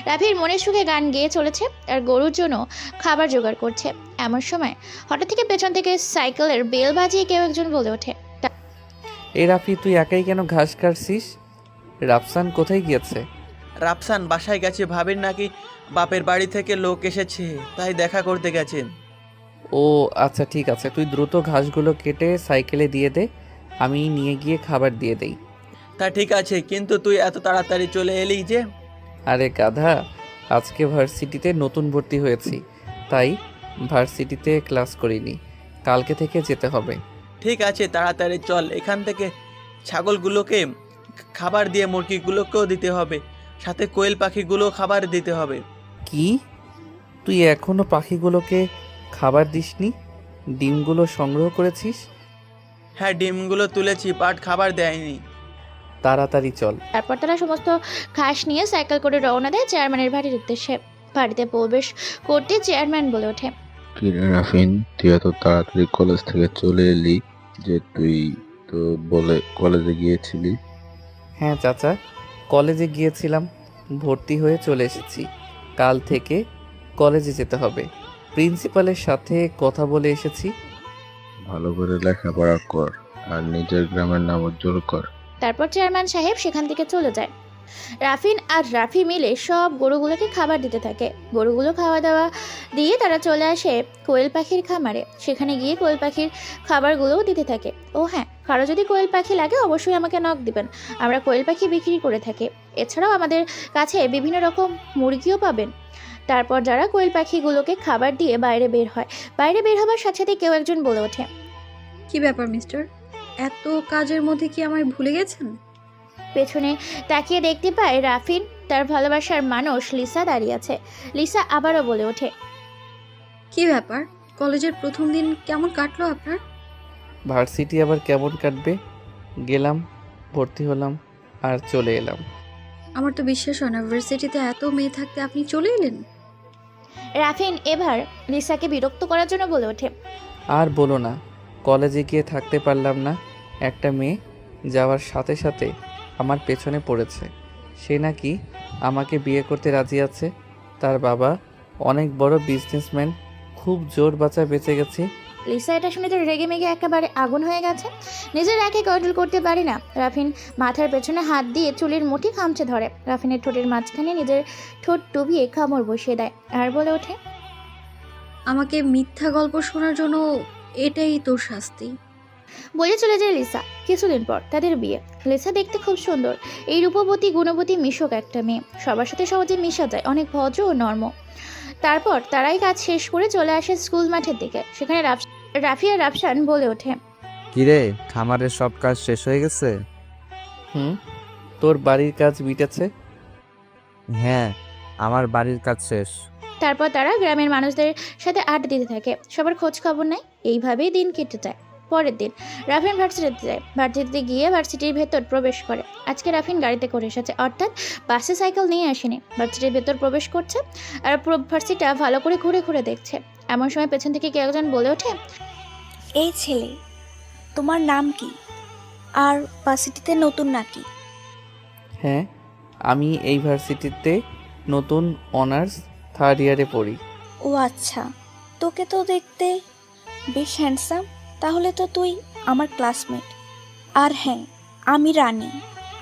রাফির মনের সুখে গান গেয়ে চলেছে আর গরুর জন্য খাবার জোগাড় করছে। এমন সময় হঠাৎ থেকে পেছন থেকে সাইকেলের বেল বাজিয়ে কেউ একজন বলে ওঠে, এই রাফি, তুই একাই কেন ঘাস কাটছিস? রাফসান কোথায় গিয়েছে? রাফসান বাসায় গেছে, ভাবির নাকি বাপের বাড়ি থেকে লোক এসেছে, তাই দেখা করতে গেছে। ও আচ্ছা, ঠিক আছে, তুই দ্রুত ঘাসগুলো কেটে সাইকেলে দিয়ে দে, আমি নিয়ে গিয়ে খাবার দিয়ে দেই। তা ঠিক আছে, কিন্তু তুই এত তাড়াতাড়ি চলে এলি যে? আরে গাধা, আজকে ভার্সিটিতে নতুন ভর্তি হয়েছি, তাই ভার্সিটিতে ক্লাস করিনি, কালকে থেকে যেতে হবে। ঠিক আছে, তাড়াতাড়ি চল এখান থেকে। ছাগলগুলোকে খাবার দিয়ে মুরগিগুলোকেও দিতে হবে, সাথে কোয়েল পাখিগুলো খাবার দিতে হবে। কি, তুই এখনো পাখিগুলোকে খাবার দিসনি? ডিমগুলো সংগ্রহ করেছিস? হ্যাঁ, ডিমগুলো তুলেছি, বাট খাবার দেয়নি। তাড়াতাড়ি চল। তারপর তারা সমস্ত ঘাস নিয়ে সাইকেল করে রওনা দেয় চেয়ারম্যানের বাড়ির উদ্দেশ্যে। বাড়িতে প্রবেশ করতে চেয়ারম্যান বলে ওঠে, কিরে রাফিন, তুই এত তাড়াতাড়ি কলেজ থেকে চলে এলি যে? তুই তো বলে কলেজে গিয়েছিলি। হ্যাঁ চাচা, কলেজে গিয়েছিলাম, ভর্তি হয়ে চলে এসেছি। কাল থেকে কলেজে যেতে হবে, প্রিন্সিপালের সাথে কথা বলে এসেছি। ভালো করে লেখাপড়া কর আর নিজের গ্রামের নাম উজ্জ্বল কর। তারপর চেয়ারম্যান সাহেব সেখান থেকে চলে যায়। রাফিন আর রাফি মিলে সব গরুগুলোকে খাবার দিতে থাকে। গরুগুলো খাওয়া দাওয়া দিয়ে তারা চলে আসে কোয়েল পাখির খামারে। সেখানে গিয়ে কোয়েল পাখির খাবারগুলোও দিতে থাকে। ও হ্যাঁ, কারো যদি কোয়েল পাখি লাগে অবশ্যই আমাকে নক দিবেন, আমরা কোয়েল পাখি বিক্রি করে থাকি। এছাড়াও আমাদের কাছে বিভিন্ন রকম মুরগিও পাবেন। তারপর যারা কোয়েল পাখিগুলোকে খাবার দিয়ে বাইরে বের হয়। বাইরে বের হবার সাথে সাথে কেউ একজন বলে ওঠে, কি ব্যাপার মিস্টার, এত কাজের মধ্যে কি আমায় ভুলে গেছেন? পেছনে তাকিয়ে দেখতে পায় রাফিন তার ভালোবাসার মানুষ লিসা দাঁড়িয়ে আছে। লিসা আবারও বলে ওঠে, কি ব্যাপার, কলেজের প্রথম দিন কেমন কাটলো আপনার? ভার্সিটি আবার কেমন কাটবে, গেলাম, ভর্তি হলাম আর চলে এলাম। আমার তো বিশ্বাস হয় না, ভার্সিটিতে এত মেয়ে থাকতে আপনি চলে এলেন। রাফিন এবার লিসাকে বিরক্ত করার জন্য বলে ওঠে, আর বলো না, কলেজে গিয়ে থাকতে পারলাম না, একটা মেয়ে যাওয়ার সাথে সাথে আমার পেছনে পড়েছে। সে নাকি আমাকে বিয়ে করতে রাজি আছে, তার বাবা অনেক বড় বিজনেসম্যান, খুব জোর বাঁচা বেঁচে গেছে। লিসা এটা শুনে তো রেগে মেগে একেবারে আগুন হয়ে গেছে। নিজের রাগে কন্ট্রোল করতে পারে না। রাফিন মাথার পেছনে হাত দিয়ে চুলের মুঠি খামচে ধরে। রাফিনের ঠোঁটের মাঝখানে নিজের ঠোঁট ডুবিয়ে কামড় বসিয়ে দেয় আর বলে ওঠে, আমাকে মিথ্যা গল্প শোনার জন্য এটাই তোর শাস্তি। বলে চলে যায় লিসা। কিছুদিন পর তাদের বিয়ে। লিসা দেখতে খুব সুন্দর, এই রূপবতী গুণবতী মিশক একটা মেয়ে, সবার সাথে সহজে মিশা যায়, অনেক ভদ্র ও নর্ম। তারপর তারাই কাজ শেষ করে চলে আসে স্কুল মাঠের দিকে। সেখানে রাফি আর রাফসান বলে ওঠে, কিরে, খামারের সব কাজ শেষ হয়ে গেছে? তোর বাড়ির কাজ মিটেছে? হ্যাঁ, আমার বাড়ির কাজ শেষ। তারপর তারা গ্রামের মানুষদের সাথে আড্ডা দিতে থাকে, সবার খোঁজ খবর নেয়। এইভাবেই দিন কেটে যায়। পরের দিন রাফিন ভার্সিটিতে যায়। ভার্সিটিতে গিয়ে ভার্সিটির ভেতর প্রবেশ করে। আজকে রাফিন গাড়িতে করে এসেছে, অর্থাৎ বাসে সাইকেল নিয়ে আসেনি। ভার্সিটির ভেতর প্রবেশ করছে আর ভার্সিটিটা ভালো করে ঘুরে ঘুরে দেখছে। এমন সময় পেছন থেকে কেউ একজন বলে ওঠে, এই ছেলে, তোমার নাম কি? আর ভার্সিটিতে নতুন নাকি? হ্যাঁ, আমি এই ভার্সিটিতে নতুন, অনার্স 3rd ইয়ারে পড়ি। ও আচ্ছা, তোকে তো দেখতে বেশ হ্যান্ডসাম। তাহলে তো তুই আমার ক্লাসমেট। আর হ্যাঁ, আমি রানী,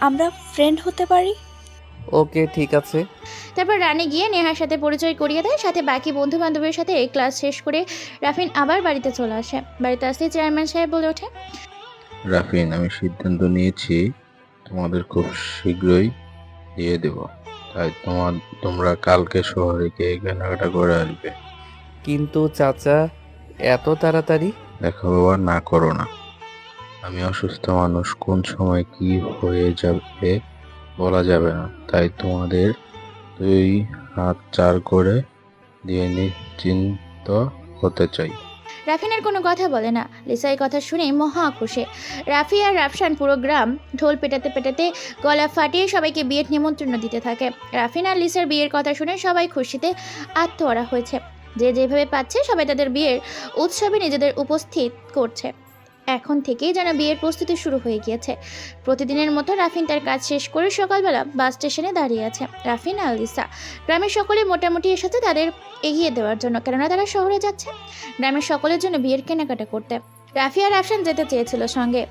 আমরা ফ্রেন্ড হতে পারি। ওকে, ঠিক আছে। তারপর রানী গিয়ে নেহার সাথে পরিচয় করিয়ে দেয়, সাথে বাকি বন্ধু বান্ধবের সাথে ক্লাস শেষ করে রাফিন আবার বাড়িতে চলে আসে। বাড়িতে আসতে চেয়ারম্যান সাহেব বলে ওঠে, রাফিন, আমি সিদ্ধান্ত নিয়েছি তোমাদের খুব শীঘ্রই দিয়ে দেব, তাই তোমরা কালকে শহরে গিয়ে কেনাকাটা করে আসবে। কিন্তু চাচা, এত তাড়াতাড়ি? দেখো বাবা, না করো না। আমি অসুস্থ মানুষ, কোন সময় কি হয়ে যাবে বলা যাবে না, তাই তোমাদের 2 হাত 4 করে দিয়ে নিশ্চিন্ত হতে চাই। রাফিনের কোনো কথা বলে না। লিসা এই কথা শুনে মহা খুশি। রাফি আর রাফসান পুরো গ্রাম ঢোল পেটাতে পেটাতে গলা ফাটিয়ে সবাইকে বিয়ের নিমন্ত্রণ দিতে থাকে। রাফিন আর লিসার বিয়ের কথা শুনে সবাই খুশিতে আত্মহারা হয়েছে। যে যেভাবে পাচ্ছে সবাই তাদের বিয়ের উৎসবে নিজেদের উপস্থিত করছে। এখন থেকেই যেন বিয়ের প্রস্তুতি শুরু হয়ে গিয়েছে। প্রতিদিনের মতো রাফিন তার কাজ শেষ করে সকালবেলা বাস স্টেশনে দাঁড়িয়ে আছে। রাফিন আর লিসা গ্রামের সকলে মোটামুটি এসেছে তাদের এগিয়ে দেওয়ার জন্য, কেননা তারা শহরে যাচ্ছে গ্রামের সকলের জন্য বিয়ের কেনাকাটা করতে। রাফি আর রাফসান যেতে চেয়েছিল সঙ্গে,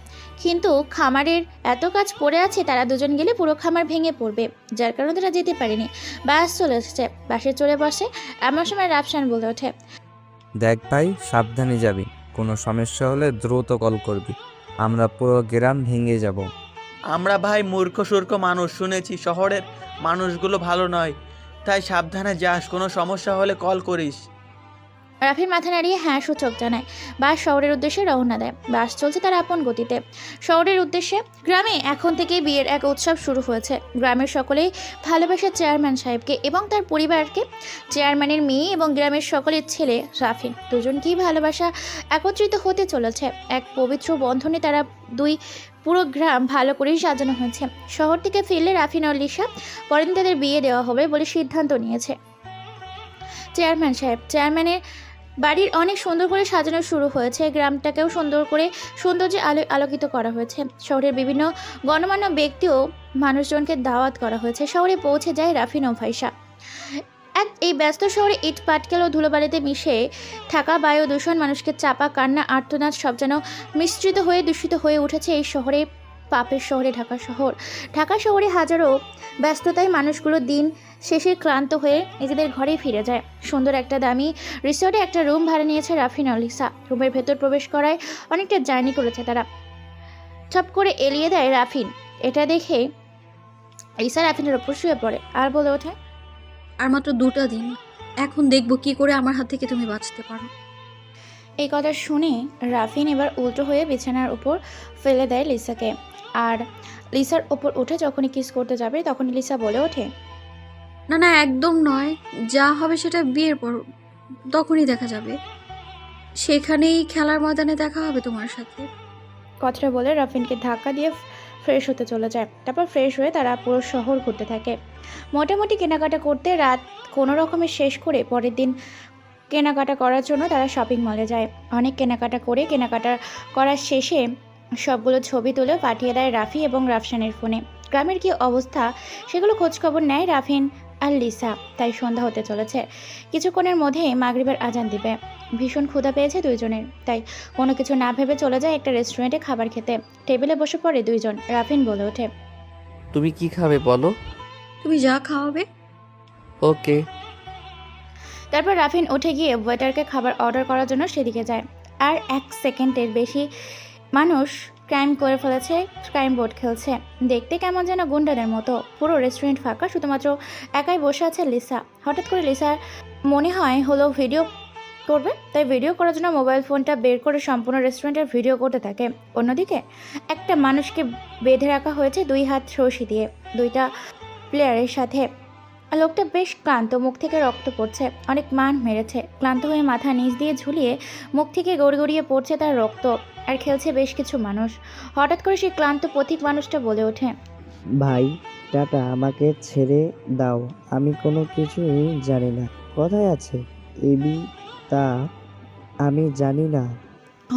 কিন্তু খামারের এত কাজ পড়ে আছে, তারা দুজন গেলে পুরো খামার ভেঙে পড়বে, যার কারণে তারা যেতে পারেনি। বাস চলে এসেছে, বাসে চলে বসে। এমন সময় রাফসান বলে ওঠে, দেখ ভাই, সাবধানে যাবি, কোনো সমস্যা হলে দ্রুত কল করবি, আমরা পুরো গ্রাম ভেঙে যাব। আমরা ভাই মূর্খ সূর্খ মানুষ, শুনেছি শহরের মানুষগুলো ভালো নয়, তাই সাবধানে যাস, কোনো সমস্যা হলে কল করিস। রাফির মাথা নাড়িয়ে হ্যাঁ সূচক জানায়। বাস শহরের উদ্দেশ্যে রওনা দেয়। বাস চলছে তার আপন গতিতে শহরের উদ্দেশ্যে। গ্রামে এখন থেকেই বিয়ের এক উৎসব শুরু হয়েছে। গ্রামের সকলেই ভালোবাসে চেয়ারম্যান সাহেবকে এবং তার পরিবারকে। চেয়ারম্যানের মেয়ে এবং গ্রামের সকলের ছেলে রাফিন, দুজনকেই ভালোবাসা একত্রিত হতে চলেছে। এক পবিত্র বন্ধনে তারা পুরো গ্রাম ভালো করেই সাজানো হয়েছে। শহর থেকে ফিরলে রাফিন ও লিসা পরের দিন তাদের বিয়ে দেওয়া হবে বলে সিদ্ধান্ত নিয়েছে চেয়ারম্যান সাহেব। চেয়ারম্যানের বাড়ির অনেক সুন্দর করে সাজানো শুরু হয়েছে। গ্রামটাকেও সৌন্দর্যে আলোকিত করা হয়েছে। শহরের বিভিন্ন গণ্যমান্য ব্যক্তিও মানুষজনকে দাওয়াত করা হয়েছে। শহরে পৌঁছে যায় রাফিন ও ভাইসা। এই ব্যস্ত শহরে ইট পাটকেল ও ধুলোবালিতে মিশে থাকা বায়ু দূষণ, মানুষকে চাপা কান্না, আর্তনাদ সব যেন মিশ্রিত হয়ে দূষিত হয়ে উঠেছে এই শহরে, পাপের শহরে ঢাকা শহরে হাজারো ব্যস্ততায় মানুষগুলো দিন শেষে ক্লান্ত হয়ে নিজেদের ঘরে ফিরে যায়। সুন্দর একটা দামি রিসোর্টে একটা রুম ভাড়া নিয়েছে রাফিন ও লিসা। রুমের ভেতর প্রবেশ করায় অনেকটা জার্নি করেছে তারা। চপ করে এলিয়ে দেয় রাফিন। এটা দেখে লিসা রাফিনের ওপর শুয়ে পড়ে আর বলে ওঠে, আর মাত্র 2টা দিন, এখন দেখবো কি করে আমার হাত থেকে তুমি বাঁচতে পারো। এই কথা শুনে রাফিন এবার উল্টো হয়ে বিছানার উপর ফেলে দেয় লিসাকে। আর লিসার ওপর উঠে যখনই কিস করতে যাবে তখনই লিসা বলে ওঠে, না না, একদম নয়, যা হবে সেটা বিয়ের পর, তখনই দেখা যাবে, সেখানেই খেলার ময়দানে দেখা হবে তোমার সাথে। কথাটা বলে রাফিনকে ধাক্কা দিয়ে ফ্রেশ হতে চলে যায়। তারপর ফ্রেশ হয়ে তারা পুরো শহর ঘুরতে থাকে। মোটামুটি কেনাকাটা করতে রাত কোনো রকমে শেষ করে পরের দিন কেনাকাটা করার জন্য তারা শপিং মলে যায়। অনেক কেনাকাটা করার শেষে সবগুলো ছবি তুলে পাঠিয়ে দেয় রাফি এবং রাফসানের ফোনে। গ্রামের কি অবস্থা সেগুলো খোঁজখবর নেয় রাফিন আর লিসা। তাই সন্ধ্যা হতে চলেছে, কিছুক্ষণের মধ্যেই মাগরিবের আজান দিবে। ভীষণ ক্ষুধা পেয়েছে দুইজনের, তাই কোনো কিছু না ভেবে চলে যায় একটা রেস্টুরেন্টে খাবার খেতে। টেবিলে বসে পড়ে দুইজন। রাফিন বলে ওঠে, তুমি কি খাবে বলো? তুমি যা খাওয়াবে। ওকে। তারপর রাফিন উঠে গিয়ে ওয়েটারকে খাবার অর্ডার করার জন্য সেদিকে যায়। আর 1 সেকেন্ডের বেশি মানুষ ক্রাইম করে ফেলেছে, ক্রাইম বোর্ড খেলছে। দেখতে কেমন যেন গুন্ডাদের মতো। পুরো রেস্টুরেন্ট ফাঁকা, শুধুমাত্র একাই বসে আছে লিসা। হঠাৎ করে লিসার মনে হলো ভিডিও করবে, তাই ভিডিও করার জন্য মোবাইল ফোনটা বের করে সম্পূর্ণ রেস্টুরেন্টের ভিডিও করতে থাকে। অন্যদিকে একটা মানুষকে বেঁধে রাখা হয়েছে 2 হাত রশি দিয়ে, 2টা প্লেয়ারের সাথে। লোকটা বেশ ক্লান্ত, মুখ থেকে রক্ত পড়ছে, অনেক মান মেরেছে। ক্লান্ত হয়ে মাথা নিচ দিয়ে ঝুলিয়ে মুখ থেকে গড়গড়িয়ে পড়ছে তার রক্ত। আর খেলছে বেশ কিছু মানুষ। হঠাৎ করে সেই ক্লান্ত পথিক মানুষটা বলে ওঠে, ভাই টাটা, আমাকে ছেড়ে দাও, আমি কোনো কিছুই জানি না। কোথায় আছে এবি তা আমি জানি না।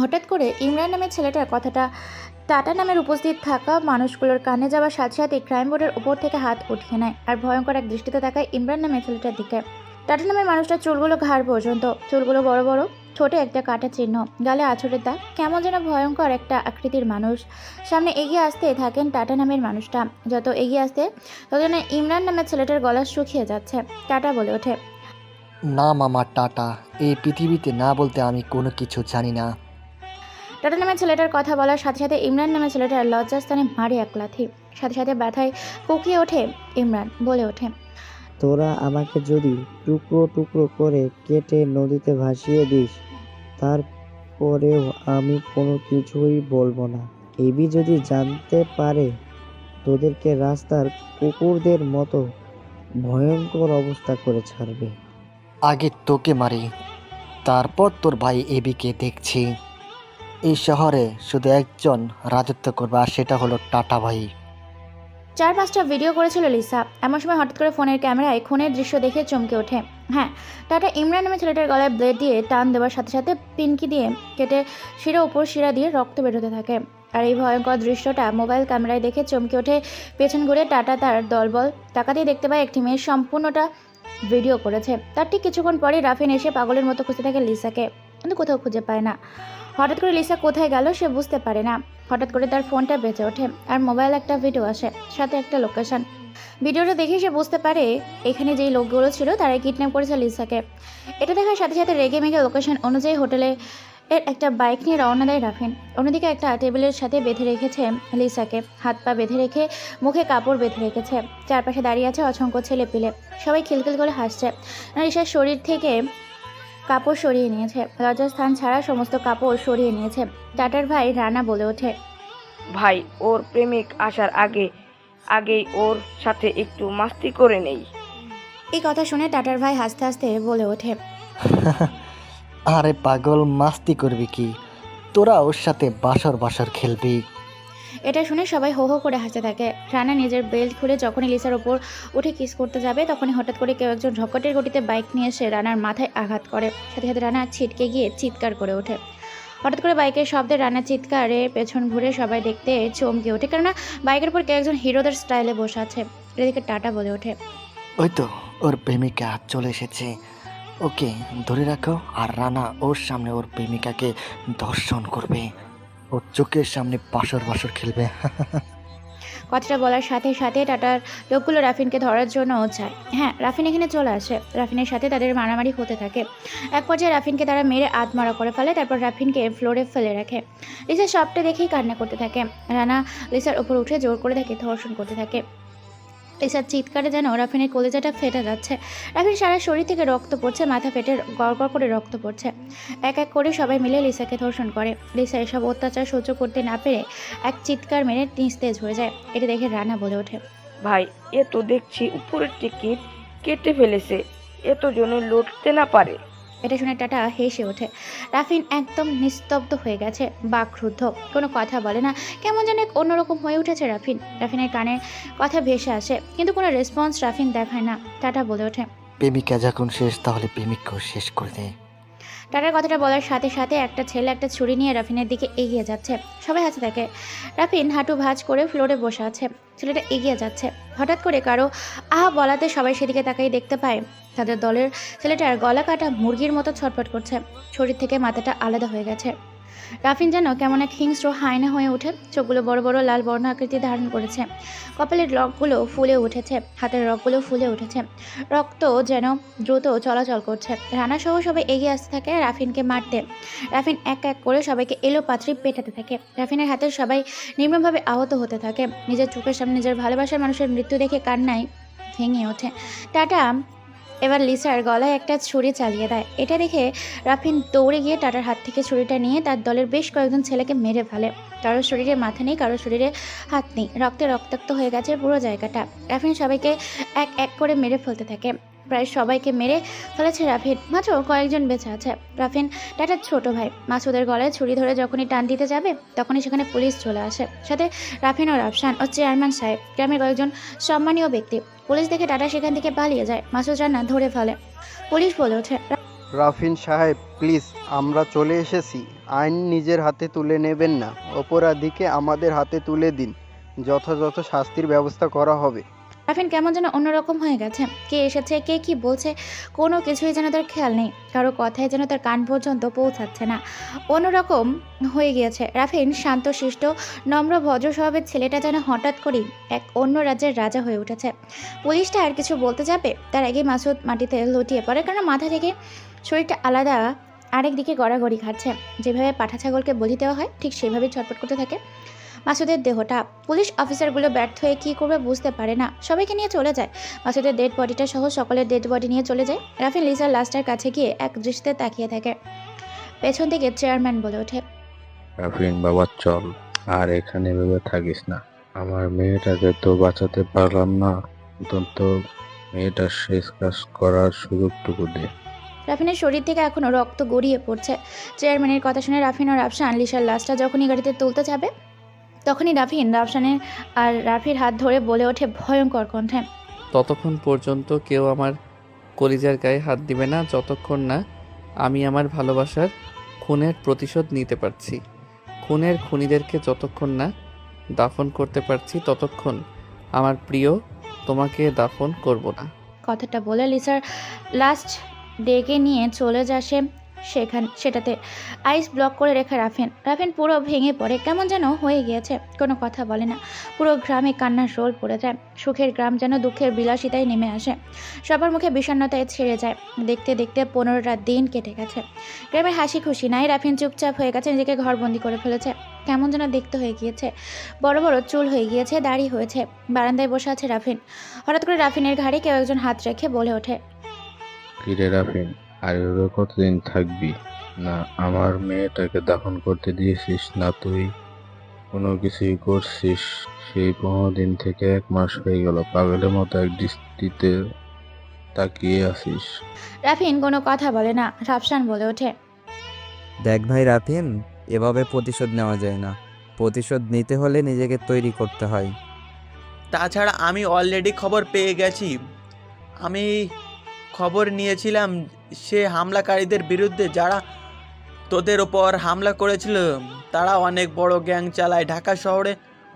হঠাৎ করে ইমরান নামের ছেলেটার কথাটা টাটা নামের উপস্থিত থাকা মানুষগুলোর কানে যাওয়ার সাথে সাথে ক্রাইম বোর্ডের উপর থেকে হাত উঠিয়ে নেয় আর ভয়ঙ্কর এক দৃষ্টিতে তাকায় ইমরান নামের ছেলেটার দিকে। টাটা নামের মানুষটার চুলগুলো ঘাড় পর্যন্ত, চুলগুলো বড় বড়, ঠোঁটে একটা কাটা চিহ্ন, গালে আঁচড়ের দাগ, কেমন যেন ভয়ঙ্কর একটা আকৃতির মানুষ। সামনে এগিয়ে আসতে থাকেন টাটা নামের মানুষটা। যত এগিয়ে আসতে তত যেন ইমরান নামের ছেলেটার গলা শুকিয়ে যাচ্ছে। টাটা বলে ওঠে, না মামা টাটা, এই পৃথিবীতে না বলতে আমি কোনো কিছু জানি না। টাটা নামের ছেলেটার কথা বলার সাথে সাথে ইমরান নামের ছেলেটার লজ্জাস্থানে মারে এক লাথি। সাথে সাথে ব্যথায় কুকিয়ে ওঠে ইমরান, বলে ওঠে, তোরা আমাকে যদি টুকরো টুকরো করে কেটে নদীতে ভাসিয়ে দিস, তারপরেও আমি কোনো কিছুই বলবো না। এবি যদি জানতে পারে তোদেরকে রাস্তার কুকুরদের মতো ভয়ঙ্কর অবস্থা করে ছাড়বে। আগে তোকে মারি, তারপর তোর ভাই এবিকে দেখছি। এই শহরে শুধু একজন রাজত্ব করবে, আর সেটা হলো টাটা ভাই। 4-5টা ভিডিও করেছিল লিসা। এমন সময় হঠাৎ করে ফোনের ক্যামেরায় খুনের দৃশ্য দেখে চমকে ওঠে। হ্যাঁ, টাটা ইমরান নামে ছেলেটার গলায় ব্লেড দিয়ে টান দেওয়ার সাথে সাথে পিনকি দিয়ে কেটে শিরা উপর শিরা দিয়ে রক্ত বেরোতে থাকে। আর এই ভয়ঙ্কর দৃশ্যটা মোবাইল ক্যামেরায় দেখে চমকে ওঠে। পেছন ঘুরে টাটা তার দলবল টাকা দিয়ে দেখতে পায় একটি মেয়ে সম্পূর্ণটা ভিডিও করেছে। তার ঠিক কিছুক্ষণ পরেই রাফিন এসে পাগলের মতো খুঁজতে থাকে লিসাকে, কিন্তু কোথাও খুঁজে পায় না। হঠাৎ করে লিসা কোথায় গেল সে বুঝতে পারে না। হঠাৎ করে তার ফোনটা বেজে ওঠে আর মোবাইল একটা ভিডিও আসে, সাথে একটা লোকেশন। ভিডিওটা দেখে সে বুঝতে পারে এখানে যেই লোকগুলো ছিল তারাই কিডন্যাপ করেছে লিসাকে। এটা দেখার সাথে সাথে রেগে মেগে লোকেশন অনুযায়ী হোটেলে এর একটা বাইক নিয়ে রওনা দেয় রাফিন। অন্যদিকে একটা টেবিলের সাথে বেঁধে রেখেছে লিসাকে, হাত পা বেঁধে রেখে মুখে কাপড় বেঁধে রেখেছে। চারপাশে দাঁড়িয়ে আছে অসংখ্য ছেলে পিলে, সবাই খিলখিল করে হাসছে। লিসার শরীর থেকে কাপড় সরিয়ে নিয়েছে, লজ্জাস্থান ছাড়া সমস্ত কাপড় সরিয়ে নিয়েছে। টাটার ভাই রানা বলে ওঠে, ভাই ওর প্রেমিক আসার আগেই ওর সাথে একটু মাস্তি করে নেই। এই কথা শুনে টাটার ভাই হাসতে হাসতে বলে ওঠে, আরে পাগল, মাস্তি করবি কি? তোরা ওর সাথে বাসর খেলবি। এটা শুনে সবাই হো হো করে হাসতে থাকে। রানা নিজের বেল্ট খুলে যখনই লিসার ওপর উঠে কিস করতে যাবে তখনই হঠাৎ করে কেউ একজন ঝকটের গতিতে বাইক নিয়ে এসে রানার মাথায় আঘাত করে। সাথে সাথে রানা ছিটকে গিয়ে চিৎকার করে ওঠে। হঠাৎ করে বাইকের শব্দে রানার চিৎকারে পেছন ঘুরে সবাই দেখতে চমকে ওঠে, কেননা বাইকের উপর কেউ একজন হিরোদের স্টাইলে বসে আছে। এদিকে টাটা বলে ওঠে, ওই তো ওর প্রেমিকা চলে এসেছে, ওকে ধরে রাখো। আর রানা ওর সামনে ওর প্রেমিকাকে ধর্ষণ করবে, ওর চোখের সামনে বাসর খেলবে। কথাটা বলার সাথে সাথে টাটার লোকগুলো রাফিনকে ধরার জন্য যায়। হ্যাঁ, রাফিন এখানে চলে আসে। রাফিনের সাথে তাদের মারামারি হতে থাকে। এক পর্যায়ে রাফিনকে তারা মেরে আধমরা করে ফেলে, তারপর রাফিনকে ফ্লোরে ফেলে রাখে। লিসা সবটা দেখেই কান্না করতে থাকে। রানা লিসার উপর উঠে জোর করে তাকে ধর্ষণ করতে থাকে। লিসার চিৎকারে যেন রাফিনের কলেজাটা ফেটে যাচ্ছে। রাফিন সারা শরীর থেকে রক্ত পড়ছে, মাথা ফেটে গড়গড় করে রক্ত পড়ছে। এক এক করে সবাই মিলে লিসাকে ধর্ষণ করে। লিসা এসব অত্যাচার সহ্য করতে না পেরে এক চিৎকার মেরে নিস্তেজ হয়ে যায়। এটা দেখে রানা বলে ওঠে, ভাই এ তো দেখছি উপরের টিকিট কেটে ফেলেছে, এত জনে লড়তে না পারে। এটা শুনে টাটা হেসে ওঠে। রাফিন একদম নিস্তব্ধ হয়ে গেছে, বাকরুদ্ধ, কোনো কথা বলে না। কেমন যেন এক অন্যরকম হয়ে উঠেছে রাফিনের কানে কথা ভেসে আসে, কিন্তু কোনো রেসপন্স রাফিন দেখায় না। টাটা বলে ওঠে, প্রেমিকা যখন শেষ তাহলে প্রেমিককেও শেষ করে দে। টাটার কথাটা বলার সাথে সাথে একটা ছেলে একটা ছুরি নিয়ে রাফিনের দিকে এগিয়ে যাচ্ছে। সবাই হাসতে থাকে। রাফিন হাঁটু ভাঁজ করে ফ্লোরে বসে আছে, ছেলেটা এগিয়ে যাচ্ছে। হঠাৎ করে কারো আহা বলাতে সবাই সেদিকে তাকাই দেখতে পায় তাদের দলের ছেলেটার গলা কাটা মুরগির মতো ছটফট করছে, শরীর থেকে মাথাটা আলাদা হয়ে গেছে। রাফিন যেন কেমন এক হিংস্র হায়না হয়ে ওঠে, চোখগুলো বড় বড় লাল বর্ণ আকৃতি ধারণ করেছে, কপালের রগগুলো ফুলে উঠেছে, হাতের রগগুলো ফুলে উঠেছে, রক্ত যেন দ্রুত চলাচল করছে। রানা সহ সবাই এগিয়ে আসতে থাকে রাফিনকে মারতে। রাফিন এক এক করে সবাইকে এলোপাত্রি পেটাতে থাকে। রাফিনের হাতের সবাই নির্মমভাবে আহত হতে থাকে। নিজের চোখের সামনে নিজের ভালোবাসার মানুষের মৃত্যু দেখে কান্নায় ভেঙে ওঠে। টাটা এবার লিসার গলায় একটা ছুরি চালিয়ে দেয়। এটা দেখে রাফিন দৌড়ে গিয়ে টাটার হাত থেকে ছুরিটা নিয়ে তার দলের বেশ কয়েকজন ছেলেকে মেরে ফেলে। কারো শরীরে মাথা নেই, কারো শরীরে হাত নেই, রক্তে রক্তাক্ত হয়ে গেছে পুরো জায়গাটা। রাফিন সবাইকে এক এক করে মেরে ফেলতে থাকে। প্রায় সবাইকে মেরে ফেলেছে রাফিন, মাত্র কয়েকজন বেঁচে আছে। রাফিন টাটার ছোট ভাই। মাসুদের গলায় ছুরি ধরে যখনই টান দিতে যাবে তখনই সেখানে পুলিশ চলে আসে, সাথে রাফিন ও রাফসান ও চেয়ারম্যান সাহেব, গ্রামের কয়েকজন সম্মানীয় ব্যক্তি। পুলিশ দেখে টাটা সেখান থেকে পালিয়ে যায়। মাসুদ রানা ধরে ফেলে। পুলিশ বলে ওঠে, রাফিন সাহেব প্লিজ, আমরা চলে এসেছি, আইন নিজের হাতে তুলে নেবেন না, অপরাধীকে আমাদের হাতে তুলে দিন, যথাযথ শাস্তির ব্যবস্থা করা হবে। রাফিন কেমন যেন অন্যরকম হয়ে গেছে। কে এসেছে, কে কি বলছে, কোনো কিছুই যেন তার খেয়াল নেই। কারো কথাই যেন তার কান পর্যন্ত পৌঁছাচ্ছে না, অন্যরকম হয়ে গিয়েছে। রাফিন শান্ত শিষ্ট নম্র ভদ্র স্বভাবের ছেলেটা যেন হঠাৎ করেই এক অন্য রাজ্যের রাজা হয়ে উঠেছে। পুলিশটা আর কিছু বলতে যাবে তার আগে মাসুদ মাটিতে লুটিয়ে পড়ে, কারণ মাথা থেকে শরীরটা আলাদা আরেক দিকে গড়াগড়ি খাচ্ছে। যেভাবে পাঠা ছাগলকে বলি দেওয়া হয় ঠিক সেভাবেই ছটফট করতে থাকে মাসুদের দেহটা। পুলিশ অফিসারগুলো ব্যর্থ হয়ে কী করবে বুঝতে পারে না, সবাইকে নিয়ে চলে যায়। মাসুদের ডেড বডিটা সহ সকলের ডেড বডি নিয়ে চলে যায়। রাফিন লিসার লাস্টের কাছে গিয়ে এক দৃষ্টিতে তাকিয়ে থাকে। পেছন থেকে চেয়ারম্যান বলে ওঠে, রাফিন বাবা চল। আর এখানে ভেবে থাকিস না। আমার মেয়েটাকে তো বাঁচাতে পারলাম না, অন্তত মেয়েটার শেষ কাজ করার সুযোগটুকু দে। রাফিনের শরীর থেকে এখনও রক্ত গড়িয়ে পড়ছে। চেয়ারম্যানের কথা শুনে রাফিন ও রাফসান লিসার লাশটা যখনই গাড়িতে তুলতে যাবে তখনই রাফসানের আর রাফির হাত ধরে বলে ওঠে ভয়ঙ্কর কণ্ঠে, ততক্ষণ পর্যন্ত কেউ আমার কলিজার গায়ে হাত দিবে না যতক্ষণ না আমি আমার ভালোবাসার খুনের প্রতিশোধ নিতে পারছি। খুনের খুনিদেরকে যতক্ষণ না দাফন করতে পারছি ততক্ষণ আমার প্রিয় তোমাকে দাফন করব না। কথাটা বলে লিসার লাস্ট ডেকে নিয়ে চলে যাসে সেটাতে আইস ব্লক করে রেখে রাফিন পুরো ভেঙে পড়ে, কেমন যেন হয়ে গিয়েছে, কোনো কথা বলে না। পুরো গ্রামে কান্নার রোল পড়ে যায়। সুখের গ্রাম যেন দুঃখের বিলাসিতায় নেমে আসে। সবার মুখে বিষণ্ণতায় ছেড়ে যায়। দেখতে দেখতে 15টা দিন কেটে গেছে। গ্রামে হাসি খুশি নাই। রাফিন চুপচাপ হয়ে গেছে, নিজেকে ঘরবন্দি করে ফেলেছে। কেমন যেন দেখতে হয়ে গিয়েছে, বড় বড় চুল হয়ে গিয়েছে, দাড়ি হয়েছে। বারান্দায় বসে আছে রাফিন। হঠাৎ করে রাফিনের ঘাড়ে কেউ একজন হাত রেখে বলে ওঠে, কিরে রাফিন, আর এভাবে কতদিন থাকবি? না আমার মেয়েটাকে দাফন করতে দিয়েছিস, না তুই কোনো কিছুই করছিস। সেই 15 দিন থেকে 1 মাস হয়ে গেল, পাগলের মতো এক দৃষ্টিতে তাকিয়ে আছিস। রাফিন কোনো কথা বলে না। রাফসান বলে ওঠে, দেখ ভাই রাফিন, এভাবে প্রতিশোধ নেওয়া যায় না। প্রতিশোধ নিতে হলে নিজেকে তৈরি করতে হয়। তাছাড়া আমি অলরেডি খবর পেয়ে গেছি। আমি খবর নিয়েছিলাম সে হামলাকারীদের বিরুদ্ধে, যারা তোদের ওপর হামলা করেছিল তারা অনেক বড় গ্যাং চালায় ঢাকা শহরে।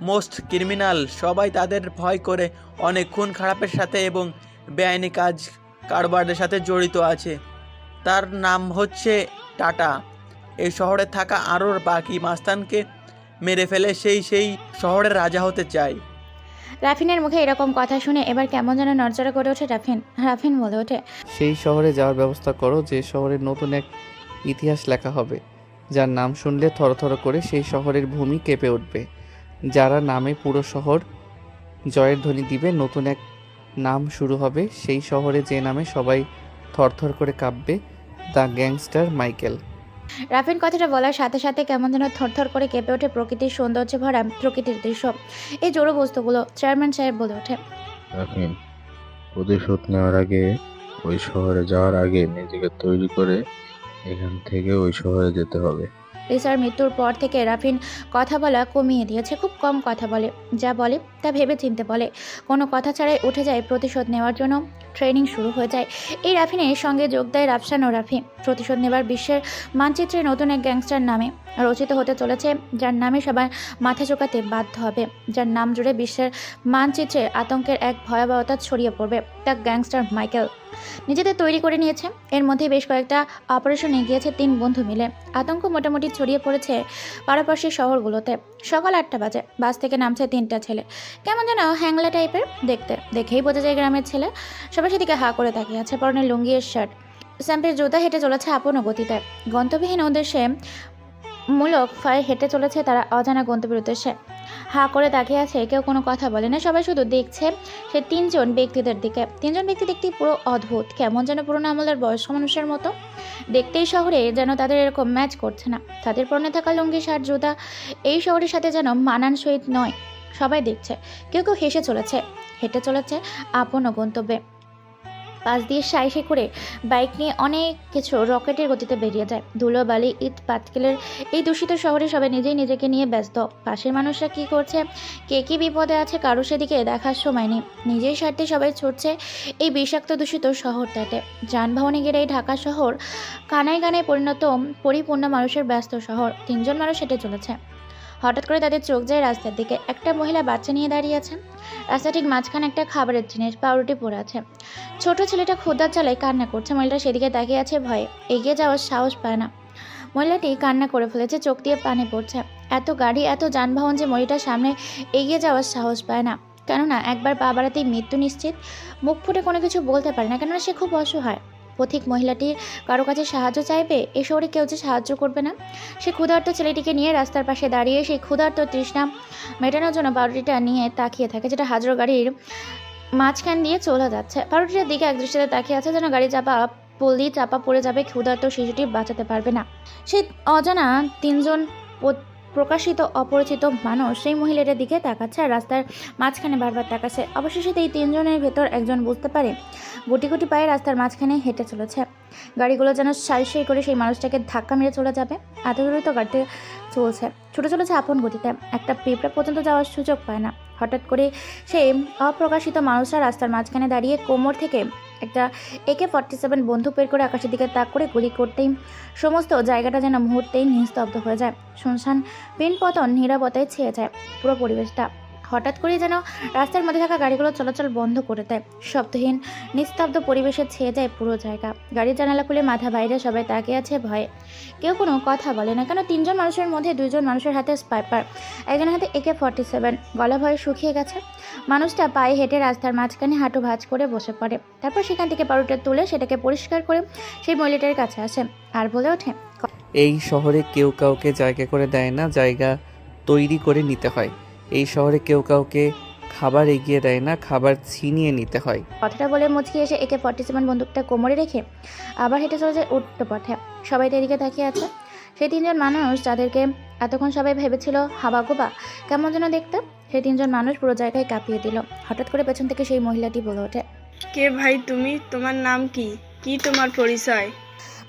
মোস্ট ক্রিমিনাল, সবাই তাদের ভয় করে অনেক খুন খারাপের সাথে এবং বেআইনি কাজ কারবারের সাথে জড়িত আছে। তার নাম হচ্ছে টাটা। এই শহরে থাকা আরও বাকি মাস্তানকে মেরে ফেলে সেই শহরের রাজা হতে চায়। রাফিনের মুখে এরকম কথা শুনে এবার কেমন যেন নড়চড়া করে ওঠে রাফিন বলে ওঠে, সেই শহরে যাওয়ার ব্যবস্থা করো, যে শহরে নতুন এক ইতিহাস লেখা হবে, যার নাম শুনলে থরথর করে সেই শহরের ভূমি কেঁপে উঠবে, যারা নামে পুরো শহর জয়ের ধ্বনি দিবে। নতুন এক নাম শুরু হবে সেই শহরে, যে নামে সবাই থরথর করে কাঁপবে, দ্য গ্যাংস্টার মাইকেল। রাফিন কথাটা বলার সাথে সাথে কেমন যেন থরথর করে কেঁপে ওঠে প্রকৃতির সৌন্দর্যে ভরা প্রকৃতির দৃশ্য, এই জড়ো বস্তুগুলো। চেয়ারম্যান সাহেব বলে ওঠে, রাফিন, প্রতিশোধ নেওয়ার আগে, ওই শহরে যাওয়ার আগে নিজেকে তৈরি করে এখান থেকে ওই শহরে যেতে হবে। লিসার মৃত্যুর পর থেকে রাফিন কথা বলা কমিয়ে দিয়েছে। খুব কম কথা বলে, যা বলে তা ভেবে চিনতে বলে। কোনো কথা ছাড়াই উঠে যায় প্রতিশোধ নেওয়ার জন্য। ট্রেনিং শুরু হয়ে যায়। এই রাফিনের সঙ্গে যোগ দেয় রাফসান ও রাফি। প্রতিশোধ নেবার বিশ্বের মানচিত্রে নতুন এক গ্যাংস্টার নামে রচিত হতে চলেছে, যার নামে সবাই মাথা চোকাতে বাধ্য হবে, যার নাম জুড়ে বিশ্বের মানচিত্রে আতঙ্কের এক ভয়াবহতা ছড়িয়ে পড়বে। দ্য গ্যাংস্টার মাইকেল নিজেদের তৈরি করে নিয়েছে। এর মধ্যে বেশ কয়েকটা অপারেশনে গিয়েছে 3 বন্ধু মিলে। আতঙ্ক মোটামুটি ছড়িয়ে পড়েছে পাড়াপাশি শহরগুলোতে। সকাল 8টা বাজে। বাস থেকে নামছে 3টা ছেলে, কেমন যেন হ্যাংলা টাইপের দেখতে। দেখেই বোঝা যায় গ্রামের ছেলে। সবার সেদিকে হা করে তাকিয়ে আছে। পরনে লুঙ্গি আর শার্ট, স্যাম্পের জুতা, হেঁটে চলেছে আপন গতিতে। গন্তব্যহীন উদ্দেশ্যে মূলক ফায় হেঁটে চলেছে তারা অজানা গন্তব্যের উদ্দেশ্যে। হা করে তাকিয়ে আছে, কেউ কোনো কথা বলে না। সবাই শুধু দেখছে সে 3 জন ব্যক্তিদের দিকে। 3 জন ব্যক্তি দেখতে পুরো অদ্ভুত, কেমন যেন পুরোনো আমলের বয়স্ক মানুষের মতো দেখতেই। শহরে যেন তাদের এরকম ম্যাচ করছে না। তাদের পরনে থাকা লুঙ্গি, শার্ট, জুতা এই শহরের সাথে যেন মানানসই নয়। সবাই দেখছে, কেউ কেউ হেসে চলেছে, হেঁটে চলেছে আপন গন্তব্যে। পাশ দিয়ে সাইসে করে বাইক নিয়ে অনেক কিছু রকেটের গতিতে বেরিয়ে যায়। ধুলো বালি ইট পাটকেলের এই দূষিত শহরে সবাই নিজেই নিজেকে নিয়ে ব্যস্ত। পাশের মানুষরা কি করছে, কে কি বিপদে আছে, কারো সেদিকে দেখার সময় নেই। নিজের স্বার্থে সবাই ছুটছে এই বিষাক্ত দূষিত শহরটাতে। যানবাহনে ঘিরে এই ঢাকা শহর কানায় কানায় পরিপূর্ণ মানুষের ব্যস্ত শহর। 3 জন মানুষ হেঁটে চলেছে। হঠাৎ করে তাদের চোখ যায় রাস্তার দিকে। একটা মহিলা বাচ্চা নিয়ে দাঁড়িয়ে আছে। রাস্তা ঠিক মাঝখানে একটা খাবারের জিনিস, পাউরুটি পড়ে আছে। ছোট ছেলেটা ক্ষুধার জ্বালায় কান্না করছে। মহিলাটা সেদিকে তাকিয়ে আছে ভয়ে, এগিয়ে যাওয়ার সাহস পায় না। মহিলাটি কান্না করে ফেলেছে, চোখ দিয়ে পানি পড়ছে। এত গাড়ি, এত যানবাহন যে মহিলাটার সামনে এগিয়ে যাওয়ার সাহস পায় না। কেননা একবার পা বাড়াতেই মৃত্যু নিশ্চিত। মুখ ফুটে কোনো কিছু বলতে পারে না, কেননা সে খুব অসহায়। পথিক মহিলাটির কারো কাছে সাহায্য চাইবে, এ শহরে কেউ যে সাহায্য করবে না। সে ক্ষুধার্ত ছেলেটিকে নিয়ে রাস্তার পাশে দাঁড়িয়ে সেই ক্ষুধার্ত তৃষ্ণা মেটানোর জন্য পাউরুটিটা নিয়ে তাকিয়ে থাকে, যেটা হাজারো গাড়ির মাঝখান দিয়ে চলে যাচ্ছে। পাউরুটিটার দিকে একদৃষ্টিতে তাকিয়ে আছে, যেন গাড়ি চাপা পড়ে যাবে, ক্ষুধার্ত শিশুটি বাঁচাতে পারবে না। সেই অজানা 3 জন প্রকাশিত অপরিচিত মানুষ সেই মহিলাটার দিকে তাকাচ্ছে আর রাস্তার মাঝখানে বারবার তাকাচ্ছে। অবশেষে এই তিনজনের ভেতর একজন বুঝতে পারে গুটি গুটি পায়ে রাস্তার মাঝখানে হেঁটে চলেছে। গাড়িগুলো যেন সারি সারি করে সেই মানুষটাকে ধাক্কা মেরে চলে যাবে, এত দ্রুত গাড়িতে চলছে, ছুটে চলেছে আপন গতিতে। একটা পিঁপড়া পর্যন্ত যাওয়ার সুযোগ পায় না। হঠাৎ করে সেই অপ্রকাশিত মানুষরা রাস্তার মাঝখানে দাঁড়িয়ে কোমর থেকে একটা AK-47 বন্দুক বের করে আকাশের দিকে তাক করে গুলি করতেই সমস্ত জায়গাটা যেন মুহূর্তেই নিস্তব্ধ হয়ে যায়। শুনশান পিনপতন নীরবতায় ছেয়ে যায় পুরো পরিবেশটা। হঠাৎ করে যেন রাস্তার মধ্যে থাকা গাড়িগুলো চলাচল বন্ধ করে দেয়। শব্দহীন নিস্তব্ধ পরিবেশে ছেয়ে যায় পুরো জায়গা। গাড়ির জানালা খুলে মাথা বাইরে সবাই তাকিয়ে আছে ভয়ে। কেউ কোনো কথা বলে না, কেন তিনজন মানুষের মধ্যে দুইজন মানুষের হাতে স্পাইপার, একজনের হাতে AK-47। গলা ভয়ে শুকিয়ে গেছে। মানুষটা পায়ে হেঁটে রাস্তার মাঝখানে হাঁটু ভাঁজ করে বসে পড়ে। তারপর সেখান থেকে পাউরুটা তুলে সেটাকে পরিষ্কার করে সেই মহিলাটার কাছে আসে আর বলে ওঠে, এই শহরে কেউ কাউকে জায়গা করে দেয় না, জায়গা তৈরি করে নিতে হয়। এই শহরে কেউ কাউকে খাবার এগিয়ে দেয় না, খাবার ছিনিয়ে নিতে হয়। কথাটা বলে মুচকি এসে AK-47 বন্দুকটা কোমরে রেখে আবার হেঁটে চলে যায় উল্টো পথে। সবাই এদিকে তাকিয়ে আছে। সেই তিনজন মানুষ যাদেরকে এতক্ষণ সবাই ভেবেছিল হাবাগোবা, কেমন যেন দেখতে, সেই তিনজন মানুষ পুরো জায়গায় কাঁপিয়ে দিল। হঠাৎ করে পেছন থেকে সেই মহিলাটি বলে ওঠে, কে ভাই তুমি? তোমার নাম কি? কি তোমার পরিচয়?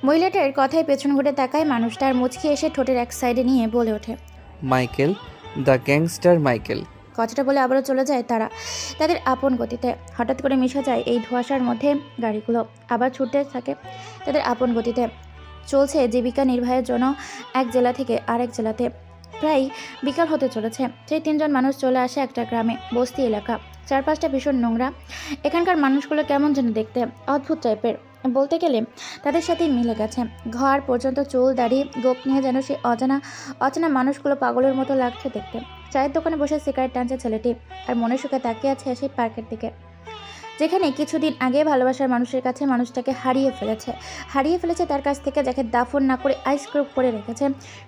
মহিলাটার কথায় পেছন ঘুরে তাকায় মানুষটার মুচকি এসে ঠোঁটের এক সাইডে নিয়ে বলে ওঠে, মাইকেল, দ্য গ্যাংস্টার মাইকেল। কথাটা বলে আবারও চলে যায় তারা তাদের আপন গতিতে। হঠাৎ করে মিশে যায় এই ধোঁয়াশার মধ্যে গাড়িগুলো, আবার ছুটতে থাকে তাদের আপন গতিতে। চলছে জীবিকা নির্বাহের জন্য এক জেলা থেকে আরেক জেলাতে। প্রায় বিকাল হতে চলেছে। সেই তিনজন মানুষ চলে আসে একটা গ্রামে, বস্তি এলাকা। চারপাশটা ভীষণ নোংরা। এখানকার মানুষগুলো কেমন যেন দেখতে, অদ্ভুত টাইপের। বলতে গেলে তাদের সাথেই মিলে গেছে। ঘর পর্যন্ত চুল দাড়ি গোপ নিয়ে যেন সেই অজানা মানুষগুলো পাগলের মতো লাগছে দেখতে। চায়ের দোকানে বসে সিগারেট টানছে ছেলেটি, আর মনে সুখে তাকিয়ে আছে সেই পার্কের দিকে, যেখানে কিছুদিন আগে ভালোবাসার মানুষের কাছে মানুষটাকে হারিয়ে ফেলেছে তার কাছ থেকে, যাকে দাফন না করে আইসক্রিম করে রেখেছে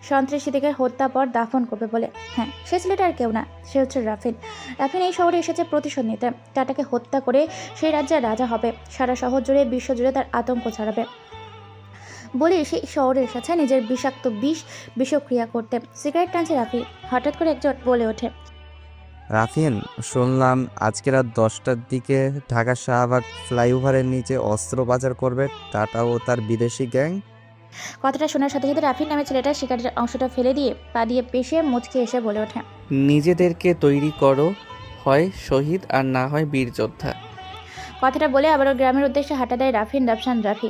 সন্ত্রাসীদেরকে হত্যা পর দাফন করবে বলে। হ্যাঁ, সে ছেলেটা আর কেউ না, সে হচ্ছে রাফিন। রাফিন এই শহরে এসেছে প্রতিশোধ নিতে। টাটাকে হত্যা করে সেই রাজ্যের রাজা হবে, সারা শহর জুড়ে বিশ্ব জুড়ে তার আতঙ্ক ছড়াবে বলে সেই শহরে এসেছে নিজের বিষাক্ত বিষক্রিয়া করতে। সিগারেট টানছে রাফি। হঠাৎ করে একজন বলে ওঠে, রাফিন, শুনলাম আজকে রাত 10টার দিকে ঢাকা শাহবাগ ফ্লাইওভারের নিচে অস্ত্র পাচার করবে টাটা ও তার বিদেশি গ্যাং। কথাটা শোনার সাথে সাথে রাফিন নামে ছেলেটা সিগারেটের অংশটা ফেলে দিয়ে পা দিয়ে পেশে মুচকে এসে বলে ওঠে, নিজেদেরকে তৈরি করো, হয় শহীদ আর না হয় বীর যোদ্ধা। কথাটা বলে আবারও গ্রামের উদ্দেশ্যে হাঁটা দেয় রাফিন রাফসান রাফি।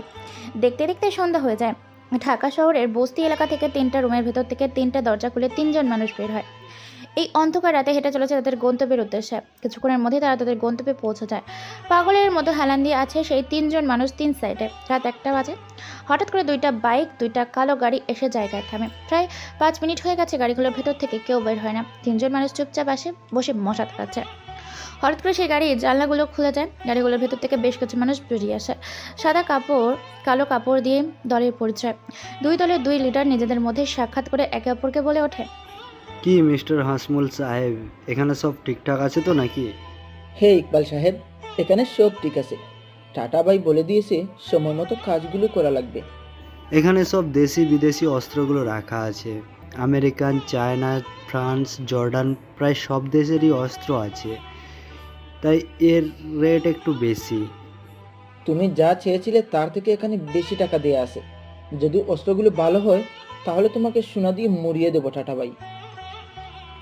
দেখতে দেখতে সন্ধ্যা হয়ে যায়। ঢাকা শহরের বস্তি এলাকা থেকে 3টা রুমের ভেতর থেকে 3টা দরজা খুলে 3জন মানুষ বের হয়। এই অন্ধকার রাতে হেঁটে চলেছে তাদের গন্তব্যের উদ্দেশ্যে। কিছুক্ষণের মধ্যে তারা তাদের গন্তব্যে পৌঁছে যায়। পাগলের মতো হেলান দিয়ে আছে সেই 3জন মানুষ 3 সাইডে। রাত 1টা বাজে। হঠাৎ করে 2টা বাইক, 2টা কালো গাড়ি এসে জায়গায় থামে। প্রায় 5 মিনিট হয়ে গেছে গাড়িগুলোর ভেতর থেকে কেউ বের হয় না। 3জন মানুষ চুপচাপ বসে মশা খাচ্ছে। হঠাৎ করে সেই গাড়ির জানলাগুলো খুলে যায়। গাড়িগুলোর ভেতর থেকে বেশ কিছু মানুষ বেরিয়ে আসে। সাদা কাপড়, কালো কাপড় দিয়ে দলের পরিচয়। দুই দলের 2 লিডার নিজেদের মধ্যে সাক্ষাৎ করে একে অপরকে বলে ওঠে, কি মিস্টার হাসমুল সাহেব, এখানে সব ঠিকঠাক আছে তো নাকি? হে ইকবাল সাহেব, এখানে সব ঠিক আছে। টাটা ভাই বলে দিয়েছে সময় মতো কাজগুলো করা লাগবে। এখানে সব দেশি বিদেশি অস্ত্রগুলো রাখা আছে। আমেরিকান, চায়না, ফ্রান্স, জর্ডান, প্রায় সব দেশেরই অস্ত্র আছে, তাই এর রেট একটু বেশি। তুমি যা চেয়েছিলে তার থেকে এখানে বেশি টাকা দেয়া আছে। যদি অস্ত্রগুলো ভালো হয় তাহলে তোমাকে সোনা দিয়ে মুড়িয়ে দেবো টাটা ভাই।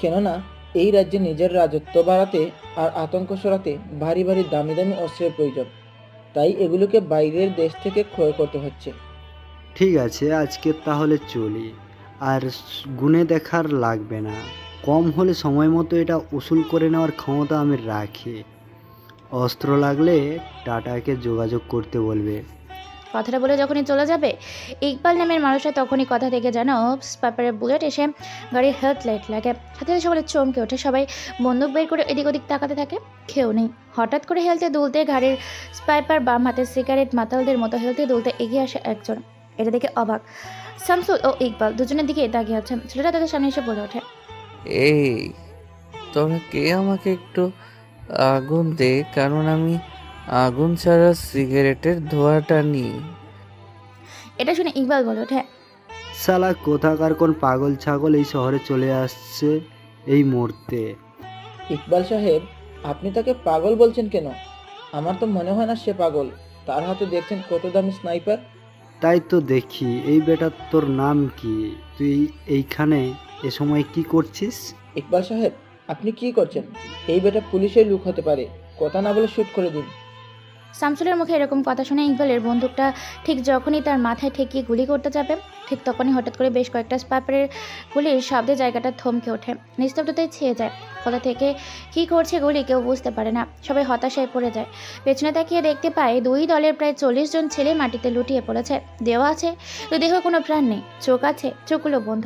কেননা এই রাজ্যে নিজের রাজত্ব বাড়াতে আর আতঙ্ক সরাতে ভারী ভারী দামি দামি অস্ত্রের প্রয়োজন, তাই এগুলোকে বাইরের দেশ থেকে ক্রয় করতে হচ্ছে। ঠিক আছে, আজকে তাহলে চলি। আর গুনে দেখার লাগবে না, কম হলে সময় মতো এটা উসুল করে নেওয়ার ক্ষমতা আমি রাখি। অস্ত্র লাগলে টাটাকে যোগাযোগ করতে বলবে। কথাটা বলে যখনই চলে যাবে ইকবাল নামের মানুষটা, তখনই কথা থেকে যেন স্পাইপারের বুলেট এসে গাড়ির হেডলাইট লাগে। সাথে সাথে সকলে চমকে ওঠে। সবাই বন্দুক বের করে এদিক ওদিক তাকাতে থাকে। কেউ নেই। হঠাৎ করে হেলতে দুলতে গাড়ির স্পাইপার বাম হাতে সিগারেট মাতালদের মতো হেলতে দুলতে এগিয়ে আসে একজন। এটা দেখে অবাক শামসুল ও ইকবাল দুজনের দিকে তাকিয়ে আছে। ছেলেটা তাদের সামনে এসে বলে ওঠে, এই তোরা কে, আমাকে একটু আগুন দে, কারণ আমি আগুন ছাড়া সিগারেটের ধোঁয়াটা নিই। এটা শুনে ইকবাল বলে ওঠে, শালা কোথাকার কোন পাগল ছাগল এই শহরে চলে আসছে এই মুহূর্তে। ইকবাল সাহেব, আপনি তাকে পাগল বলছেন কেন? আমার তো মনে হয় না সে পাগল। তার হাতে দেখছেন কত দামি স্নাইপার। তাই তো দেখি। এই বেটা, তোর নাম কি? তুই এইখানে এ সময় কি করছিস? ইকবাল সাহেব, আপনি কি করছেন? এই বেটা পুলিশের লোক হতে পারে, কথা না বলে শুট করে দিন। শামসুলের মুখে এরকম কথা শুনে ইকবালের বন্দুকটা ঠিক যখনই তার মাথায় ঠেকিয়ে গুলি করতে যাবে, ঠিক তখনই হঠাৎ করে বেশ কয়েকটা স্পাইপারের গুলির শব্দে জায়গাটা থমকে ওঠে, নিস্তব্ধতায় ছেয়ে যায়। কোথা থেকে কী করছে গুলি কেউ বুঝতে পারে না, সবাই হতাশায় পড়ে যায়। পেছনে তাকিয়ে দেখতে পায় দুই দলের প্রায় 40 জন ছেলে মাটিতে লুটিয়ে পড়েছে। দেহ আছে, দেহ কোনো প্রাণ নেই, চোখ আছে, চোখগুলো বন্ধ।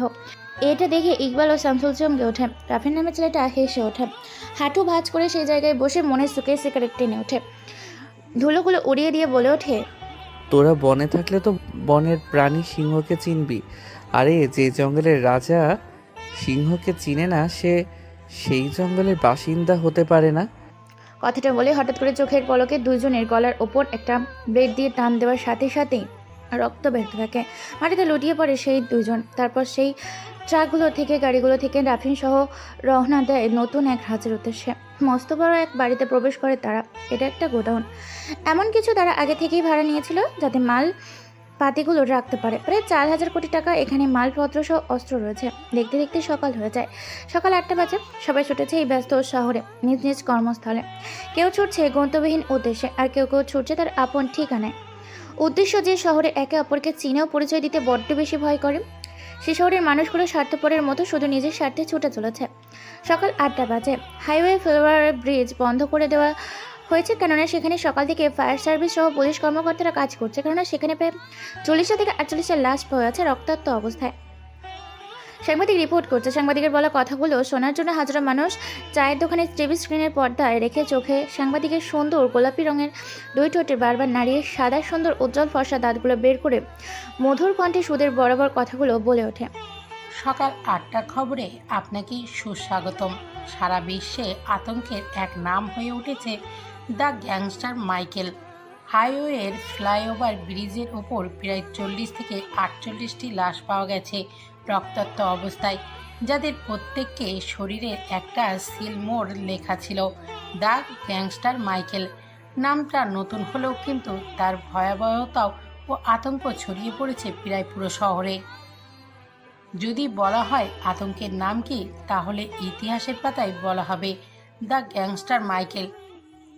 এটা দেখে ইকবাল ও শামসুল চমকে ওঠে। রাফিন নামের ছেলেটা হেসে ওঠে, হাঁটু ভাঁজ করে সেই জায়গায় বসে মনের সুখে সিগারেট টেনে ওঠে, ধুলোগুলো উড়িয়ে দিয়ে বলে ওঠে, তোরা বনে থাকলে তো বনের প্রাণী সিংহকে চিনবি। আরে যে জঙ্গলের রাজা সিংহকে চিনে না, সে সেই জঙ্গলের বাসিন্দা হতে পারে না। কথাটা বলে হঠাৎ করে চোখের পলকে দুইজনের গলার ওপর একটা ব্লেড দিয়ে টান দেওয়ার সাথে সাথেই রক্ত বেরোতে থাকে। মাটিতে লুটিয়ে পড়ে সেই দুইজন। তারপর সেই ট্রাকগুলো থেকে, গাড়িগুলো থেকে রাফিন সহ রওনা দেয় নতুন এক রাজ্যের উদ্দেশ্যে। মস্ত বড় এক বাড়িতে প্রবেশ করে তারা। এটা একটা গোডাউন। এমন কিছু তারা আগে থেকেই ভাড়া নিয়েছিল যাতে মাল পাতিগুলো রাখতে পারে। প্রায় 4000 কোটি টাকা এখানে মালপত্র সহ অস্ত্র রয়েছে। দেখতে দেখতে সকাল হয়ে যায়। সকাল 8টা বাজে। সবাই ছুটেছে এই ব্যস্ত শহরে, নিজ নিজ কর্মস্থলে। কেউ ছুটছে গন্তব্যহীন উদ্দেশ্যে, আর কেউ কেউ ছুটছে তার আপন ঠিকানায়। উদ্দেশ্য যে শহরে একে অপরকে চিনেও পরিচয় দিতে বড্ড বেশি ভয় করে, সে শহরের মানুষগুলো স্বার্থপরের মতো শুধু নিজের স্বার্থে ছুটে চলেছে। সকাল 8টা বাজে। হাইওয়ে ফ্লাইওভার ব্রিজ বন্ধ করে দেওয়া হয়েছে, কেননা সেখানে সকাল থেকে ফায়ার সার্ভিস সহ পুলিশ কর্মকর্তারা কাজ করছে, কেননা সেখানে প্রায় 40টা থেকে 48টা লাশ পাওয়া আছে রক্তাক্ত অবস্থায়। সাংবাদিক রিপোর্ট করছে। সাংবাদিকের বলা কথাগুলো শোনার জন্য হাজারো মানুষ চায়ের দোকানে টিভি স্ক্রিনের পর্দায় রেখে চোখে সাংবাদিকের সুন্দর গোলাপি রঙের দুই ঠোঁটে বারবার নাড়িয়ে সাদা সুন্দর উজ্জ্বল ফর্সা দাঁতগুলো বের করে মধুর কণ্ঠে সুদের বরাবর কথাগুলো বলে ওঠে। সকাল 8টার খবরে আপনাকে সুস্বাগতম। সারা বিশ্বে আতঙ্কের এক নাম হয়ে উঠেছে দ্য গ্যাংস্টার মাইকেল। হাইওয়ের ফ্লাইওভার ব্রিজের ওপর প্রায় 40 থেকে 48টি লাশ পাওয়া গেছে রক্তাক্ত অবস্থায়, যাদের প্রত্যেককে শরীরের একটা সিলমোর লেখা ছিল দ্য গ্যাংস্টার মাইকেল। নামটা নতুন হলেও কিন্তু তার ভয়াবহতাও ও আতঙ্ক ছড়িয়ে পড়েছে প্রায় পুরো শহরে। যদি বলা হয় আতঙ্কের নাম কি, তাহলে ইতিহাসের পাতায় বলা হবে দ্য গ্যাংস্টার মাইকেল।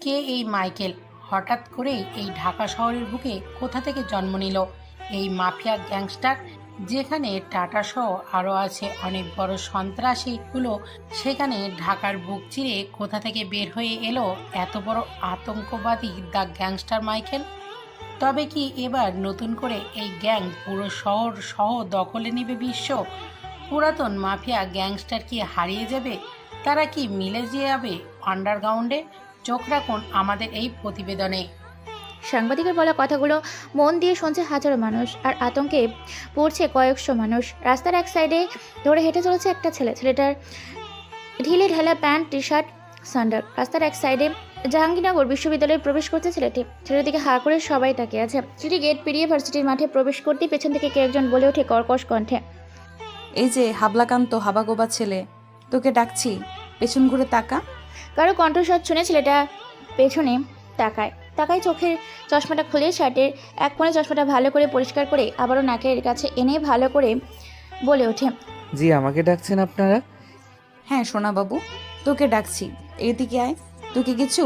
কে এই মাইকেল? হঠাৎ করেই এই ঢাকা শহরের বুকে কোথা থেকে জন্ম নিল এই মাফিয়া গ্যাংস্টার, যেখানে টাটা সহ আরও আছে অনেক বড় সন্ত্রাসীগুলো, সেখানে ঢাকার বুক চিরে কোথা থেকে বের হয়ে এলো এত বড় আতঙ্কবাদী দ্য গ্যাংস্টার মাইকেল? তবে কি এবার নতুন করে এই গ্যাং পুরো শহর সহ দখলে নেবে বিশ্ব? পুরাতন মাফিয়া গ্যাংস্টার কি হারিয়ে যাবে? তারা কি মিলে যাবে আন্ডারগ্রাউন্ডে? চোখ রাখুন আমাদের এই প্রতিবেদনে। সাংবাদিকের বলা কথাগুলো মন দিয়ে শুনছে হাজারো মানুষ, আর আতঙ্কে পড়ছে কয়েকশো মানুষ। রাস্তার এক সাইডে ধরে হেঁটে চলেছে একটা ছেলে। ছেলেটার ঢিলে ঢালা প্যান্ট, টি শার্ট, স্যান্ডেল। রাস্তার এক সাইডে জাহাঙ্গীরনগর বিশ্ববিদ্যালয়ে প্রবেশ করছে ছেলেটি। ছেলেটির দিকে হাঁ করে সবাই তাকিয়ে আছে। ছেলেটি গেট পেরিয়ে ভার্সিটির মাঠে প্রবেশ করতেই পেছন থেকে কে একজন বলে ওঠে কর্কশ কণ্ঠে, এই যে হাবলাকান্ত হাবাগোবা ছেলে, তোকে ডাকছি, পেছন ঘুরে তাকা। কারো কণ্ঠস্বর শুনে ছেলেটা পেছনে তাকায় চোখের চশমাটা খুলে শার্টের এক কোণে চশমাটা ভালো করে পরিষ্কার করে আবারও নাকের কাছে এনে ভালো করে বলে ওঠে, জি, আমাকে ডাকছেন আপনারা? হ্যাঁ সোনা বাবু, তোকে ডাকছি, এদিকে আয়। তোকে কিছু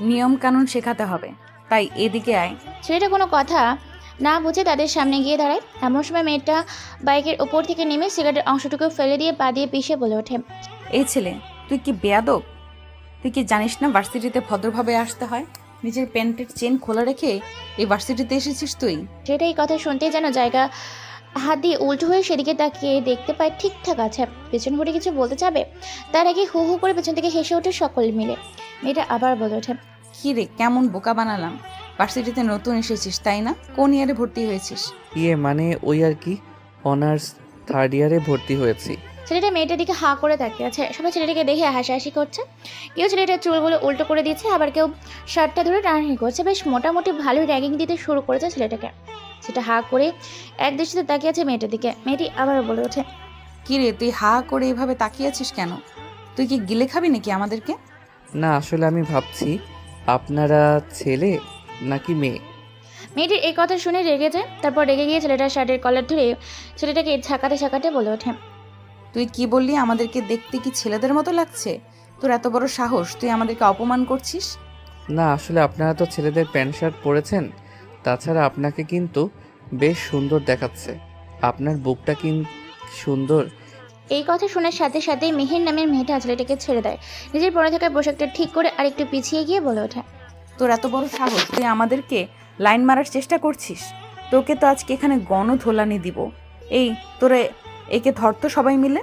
নিয়ম কানুন শেখাতে হবে, তাই এদিকে আয়। ছেলেটা কোনো কথা না বুঝে তাদের সামনে গিয়ে দাঁড়ায়। এমন সময় মেয়েটা বাইকের ওপর থেকে নেমে সিগারেটের অংশটুকু ফেলে দিয়ে পা দিয়ে পিষে বলে ওঠে, এই ছেলে, তুই কি বেয়াদব? তুই কি জানিস না ভার্সিটিতে ভদ্রভাবে আসতে হয়? নিজের প্যান্টের চেন খোলা রেখে এই ভার্সিটিতে এসেছিস তুই? সেটা এই কথা শুনতেই যেন জায়গা হাত দিয়ে উল্টো হয়ে সেদিকে তাকিয়ে দেখতে পায় ঠিকঠাক আছে। পেছন ঘুরে কিছু বলতে যাবে, তার আগে হু হু করে পেছন থেকে হেসে ওঠে সকলে মিলে। মেয়েটা আবার বলে ওঠে, কি রে, কেমন বোকা বানালাম? ভার্সিটিতে নতুন এসেছিস তাই না? কোন ইয়ারে ভর্তি হয়েছিস? মানে ওই আর কি, অনার্স 3rd ইয়ারে ভর্তি হয়েছি। ছেলেটা মেয়েটার দিকে হাঁ করে তাকিয়ে আছে। সবাই ছেলেটাকে দেখে হাসাহাসি করছে। কেউ ছেলেটার চুলগুলো উল্টো করে দিচ্ছে, আবার কেউ শার্টটা ধরে টানাটানি করছে। বেশ মোটামুটি ভালোই র্যাগিং দিতে শুরু করেছে ছেলেটাকে। সেটা হা করে এক দৃষ্টিতে তাকিয়ে আছে মেয়েটার দিকে। মেয়েটি আবারও বলে ওঠে, কি রে, তুই হা করে এভাবে তাকিয়ে আছিস কেন? তুই কি গিলে খাবি নাকি আমাদেরকে? না, আসলে আমি ভাবছি আপনারা ছেলে নাকি মেয়ে। মেয়েটির এই কথা শুনে রেগে যায়। তারপর রেগে গিয়ে ছেলেটার শার্টের কলার ধরে ছেলেটাকে ঝাঁকাতে ঝাঁকাতে বলে ওঠে, তুই কি বললি? আমাদেরকে দেখতে কি ছেলেদের মতো লাগছে? তোর এত বড় সাহস, তুই আমাদেরকে অপমান করছিস? না, আসলে আপনারা তো ছেলেদের প্যান্ট শার্ট পরেছেন, তাছাড়া আপনাকে কিন্তু বেশ সুন্দর দেখাচ্ছে। আপনার বুকটা কি সুন্দর। এই কথা শোনার সাথে সাথেই মেহের নামের মেয়েটা ছেলেটাকে ছেড়ে দেয়। নিজের পরে থাকা পোশাকটা ঠিক করে আরেকটু পিছিয়ে গিয়ে বলে ওঠে, তোর এত বড় সাহস, তুই আমাদেরকে লাইন মারার চেষ্টা করছিস? তোকে তো আজকে এখানে গণধোলানি দিব। এই তোরে একে ধরতো সবাই মিলে।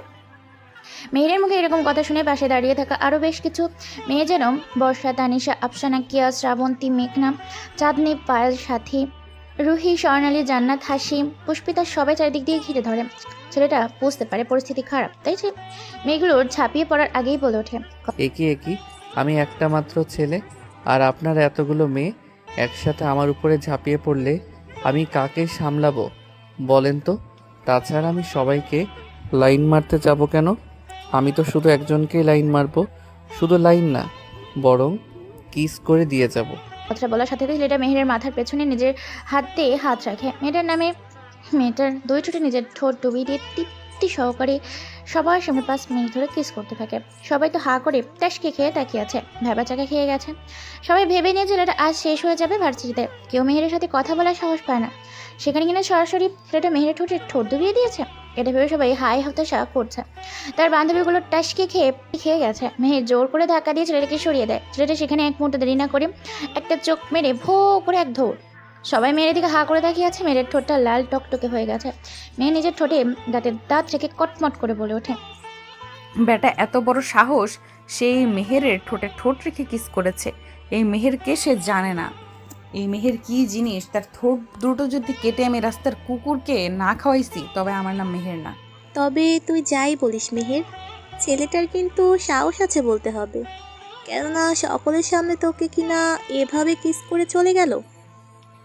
মেহেরের মুখে এরকম কথা শুনে পাশে দাঁড়িয়ে থাকা আরও বেশ কিছু মেয়ে যেন বর্ষা, তানিশা, আফসানা, কিয়া, শ্রাবন্তী, মেঘনা, চাঁদনি, পায়েল, সাথী, রুহি, স্বর্ণালী, জান্নাত, হাসিম, পুষ্পিতা সবাই চারিদিক দিয়ে ঘিরে ধরে। ছেলেটা বুঝতে পারে পরিস্থিতি খারাপ, তাই সে মেয়েগুলোর ঝাঁপিয়ে পড়ার আগেই বলে ওঠে, একই আমি একটা মাত্র ছেলে, আর আপনার এতগুলো মেয়ে একসাথে আমার উপরে ঝাঁপিয়ে পড়লে আমি কাকে সামলাবো বলেন তো? তাছাড়া আমি সবাইকে লাইন মারতে যাব কেন? আমি তো শুধু একজনকেই লাইন মারবো। শুধু লাইন না, বরং কিস করে দিয়ে যাব। কথাটা বলার সাথে সাথে ছেলেটা মেহেরের মাথার পেছনে নিজের হাতে হাত রাখে। মেয়েটার দুই ঠোঁটে নিজের ঠোঁট ডুবিয়ে দিয়ে তৃপ্তি সহকারে সবার সামনে 5 মিনিট ধরে কিস করতে থাকে। সবাই তো হা করে ট্যাসকে খেয়ে তাকিয়ে আছে, ভেবা চাকা খেয়ে গেছে। সবাই ভেবে নিয়ে ছেলেটা আজ শেষ হয়ে যাবে ভার্সিটিতে। কেউ মেহেরের সাথে কথা বলার সাহস পায় না, সেখানে কিনা সরাসরি ছেলেটা মেহেরের ঠোঁটে ঠোঁট ডুবিয়ে দিয়েছে। এটা ভেবে সবাই হাই হতাশা করছে। তার বান্ধবীগুলো টাসকে খেয়ে গেছে। মেহের জোর করে ধাক্কা দিয়ে ছেলেটাকে সরিয়ে দেয়। ছেলেটা সেখানে এক মুহূর্ত দেরি না করে একটা চোখ মেরে ভো করে এক ধৌড়। সবাই মেয়ের দিকে হা করে তাকিয়ে আছে। মেয়ের ঠোঁটটা লাল টকটকে হয়ে গেছে। মেয়ে নিজের ঠোঁটে দাঁতের দাঁত রেখে কটমট করে বলে ওঠে, বেটা এত বড় সাহস, সেই মেহেরের ঠোঁটে ঠোঁট রেখে কিস করেছে। এই মেহেরকে সে জানে না। এই মেহের কি জিনিস, তার ঠোঁট দুটো যদি কেটে আমি রাস্তার কুকুরকে না খাওয়াইছি তবে আমার নাম মেহের না। তবে তুই যাই বলিস মেহের, ছেলেটার কিন্তু সাহস আছে বলতে হবে, কেননা সকলের সামনে তোকে কিনা এভাবে কিস করে চলে গেল।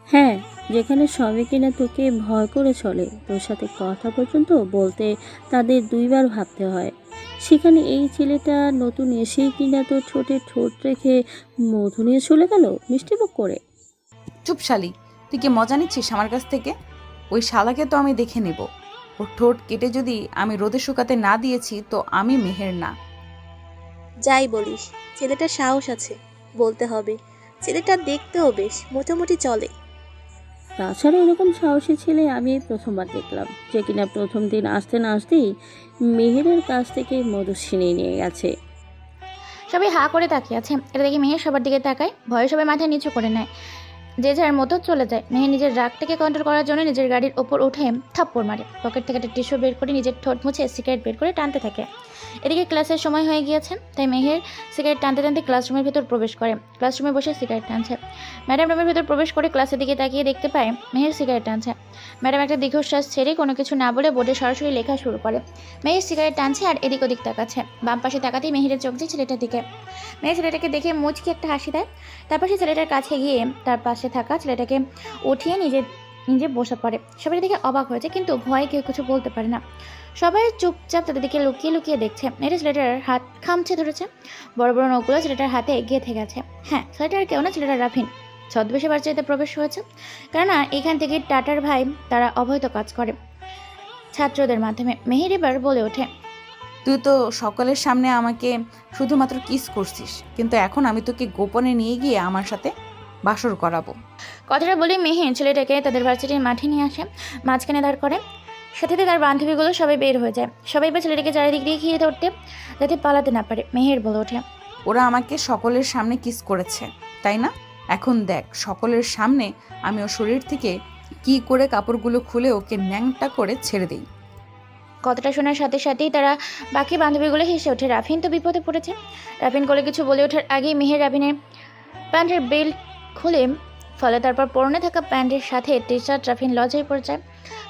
হ্যাঁ, যেখানে সবাই কিনা তোকে ভয় করে চলে, তোর সাথে কথা পর্যন্ত বলতে তাদের 2 বার ভাবতে হয়, সেখানে এই ছেলেটা নতুন এসেই কিনা তোর ঠোঁটে ঠোঁট রেখে মধু নিয়ে চলে গেল মিষ্টিমুখ করে। চুপ শালি, তুই কি মজা নিচ্ছিস আমার কাছ থেকে? ওই শালাকে তো আমি দেখে নেব। ওর ঠোঁট কেটে যদি আমি রোদে শুকাতে না দিয়েছি তো আমি মেহের না। যাই বলিস, ছেলেটার সাহস আছে বলতে হবে, ছেলেটা দেখতেও বেশ মোটামুটি চলে। তাছাড়া এরকম সাহসী ছেলে আমি এই প্রথমবার দেখলাম, যে কিনা প্রথম দিন আসতে না আসতেই মেহেরের কাছ থেকে মধু ছিনিয়ে নিয়ে গেছে। সবাই হা করে তাকিয়ে আছে। এটা দেখে মেহের সবার দিকে তাকায়। ভয়ে সবাই মাথা নিচু করে নেয়, যে যার মতো চলে যায়। মেহের নিজের রাগটাকে কন্ট্রোল করার জন্য নিজের গাড়ির ওপর উঠে থাপ্পড় মারে। পকেট থেকে একটা টিস্যু বের করে নিজের ঠোঁট মুছে সিগারেট বের করে টানতে থাকে। এদিকে ক্লাসের সময় হয়ে গিয়েছে, তাই মেহের সিগারেট টানতে টানতে ক্লাসরুমের ভেতর প্রবেশ করে। ক্লাসরুমে বসে সিগারেট টানছে। ম্যাডাম রুমের ভেতর প্রবেশ করে ক্লাসের দিকে তাকিয়ে দেখতে পায় মেহের সিগারেট টানছে। ম্যাডাম একটা দীর্ঘশ্বাস ছেড়ে কোনো কিছু না বলে বোর্ডে সরাসরি লেখা শুরু করে। মেহের সিগারেট টানছে আর এদিক ওদিক তাকাচ্ছে। বাম পাশে তাকাতেই মেহেরের চোখ দিয়ে ছেলেটার দিকে। মেয়ে ছেলেটাকে দেখে মুচকি একটা হাসি দেয়। তারপর সে ছেলেটার কাছে গিয়ে তার পাশে থাকা ছেলেটাকে উঠিয়ে নিজে বসে পড়ে। সবাই দেখে অবাক হয়েছে, কিন্তু ভয়ে কেউ কিছু বলতে পারে না। সবাই চুপচাপ তাদের দিকে লুকিয়ে লুকিয়ে দেখছে। মেয়েটা ছেলেটার হাত খামচে ধরেছে। বড় বড় নখগুলো ছেলেটার হাতে গেঁথে গেছে। হ্যাঁ, ছেলেটার কেউ না, ছেলেটার রাফিন। ছদ্মবেশে বাচ্চাতে প্রবেশ হয়েছে, কেননা এখান থেকে টাটার ভাই তারা অবৈধ কাজ করে ছাত্রদের মাধ্যমে। মেহের এবার বলে ওঠে, তুই তো সকলের সামনে আমাকে শুধুমাত্র কিস করছিস, কিন্তু এখন আমি তোকে গোপনে নিয়ে গিয়ে আমার সাথে বাসর করাবো। কথাটা বলে মেহের ছেলেটাকে তাদের ভার্সিটির মাঠে নিয়ে আসে, মাঝখানে দাঁড় করে। সাথে তার বান্ধবীগুলো সবাই বের হয়ে যায়। সবাই বা ছেলেটাকে চারিদিক দিয়ে ঘিরে ধরতে, যাতে পালাতে না পারে। মেহের বলে ওঠে, ওরা আমাকে সকলের সামনে কিস করেছে, তাই না? এখন দেখ, সকলের সামনে আমি ওর শরীর থেকে কি করে কাপড়গুলো খুলে ওকে ন্যাংটা করে ছেড়ে দিই। কথাটা শোনার সাথে সাথেই তারা বাকি বান্ধবীগুলো হেসে ওঠে। রাফিন তো বিপদে পড়েছে। রাফিন কোলে কিছু বলে ওঠার আগেই মেহের রাফিনের প্যান্টের বেল্ট খুলে ফলে। তারপর পরনে থাকা প্যান্টের সাথে টি শার্ট। রাফিন লজ্জায় পড়ে যায়।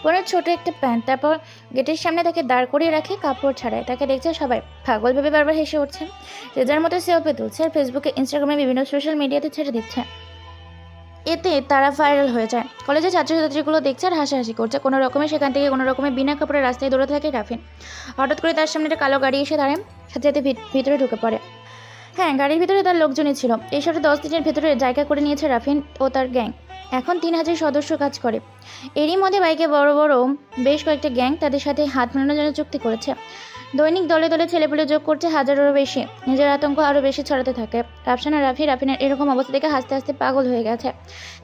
পরনে ছোট একটা প্যান্ট। তারপর গেটের সামনে তাকে দাঁড় করিয়ে রাখে কাপড় ছাড়ায়। তাকে দেখছে সবাই, পাগল ভেবে বারবার হেসে উঠছে। যে যার মতো সেলফি তুলছে আর ফেসবুকে, ইনস্টাগ্রামে, বিভিন্ন সোশ্যাল মিডিয়াতে ছেড়ে দিচ্ছে। এতে তারা ভাইরাল হয়ে যায়। কলেজের ছাত্রছাত্রীগুলো দেখছে আর হাসাহাসি করছে। কোনো রকমে সেখান থেকে কোনো রকমে বিনা কাপড়ে রাস্তায় দৌড়াতে থাকে রাফিন। হঠাৎ করে তার সামনে একটা কালো গাড়ি এসে দাঁড়ায়, সাথে সাথে ভিতরে ঢুকে পড়ে। হ্যাঁ, গাড়ির ভিতরে তার লোকজনই ছিল। এই সাথে 10 দিনের ভেতরে জায়গা করে নিয়েছে রাফিন ও তার গ্যাং। এখন 3000 সদস্য কাজ করে। এরই মধ্যে বাইকে বড় বড় বেশ কয়েকটা গ্যাং তাদের সাথে হাত মেলানোর জন্য চুক্তি করেছে। দৈনিক দলে দলে ছেলেপুলে যোগ করছে হাজারেরও বেশি। নিজের আতঙ্ক আরও বেশি ছড়াতে থাকে। রাফসান আর রাফিনের এরকম অবস্থা দেখে হাসতে হাসতে পাগল হয়ে গেছে।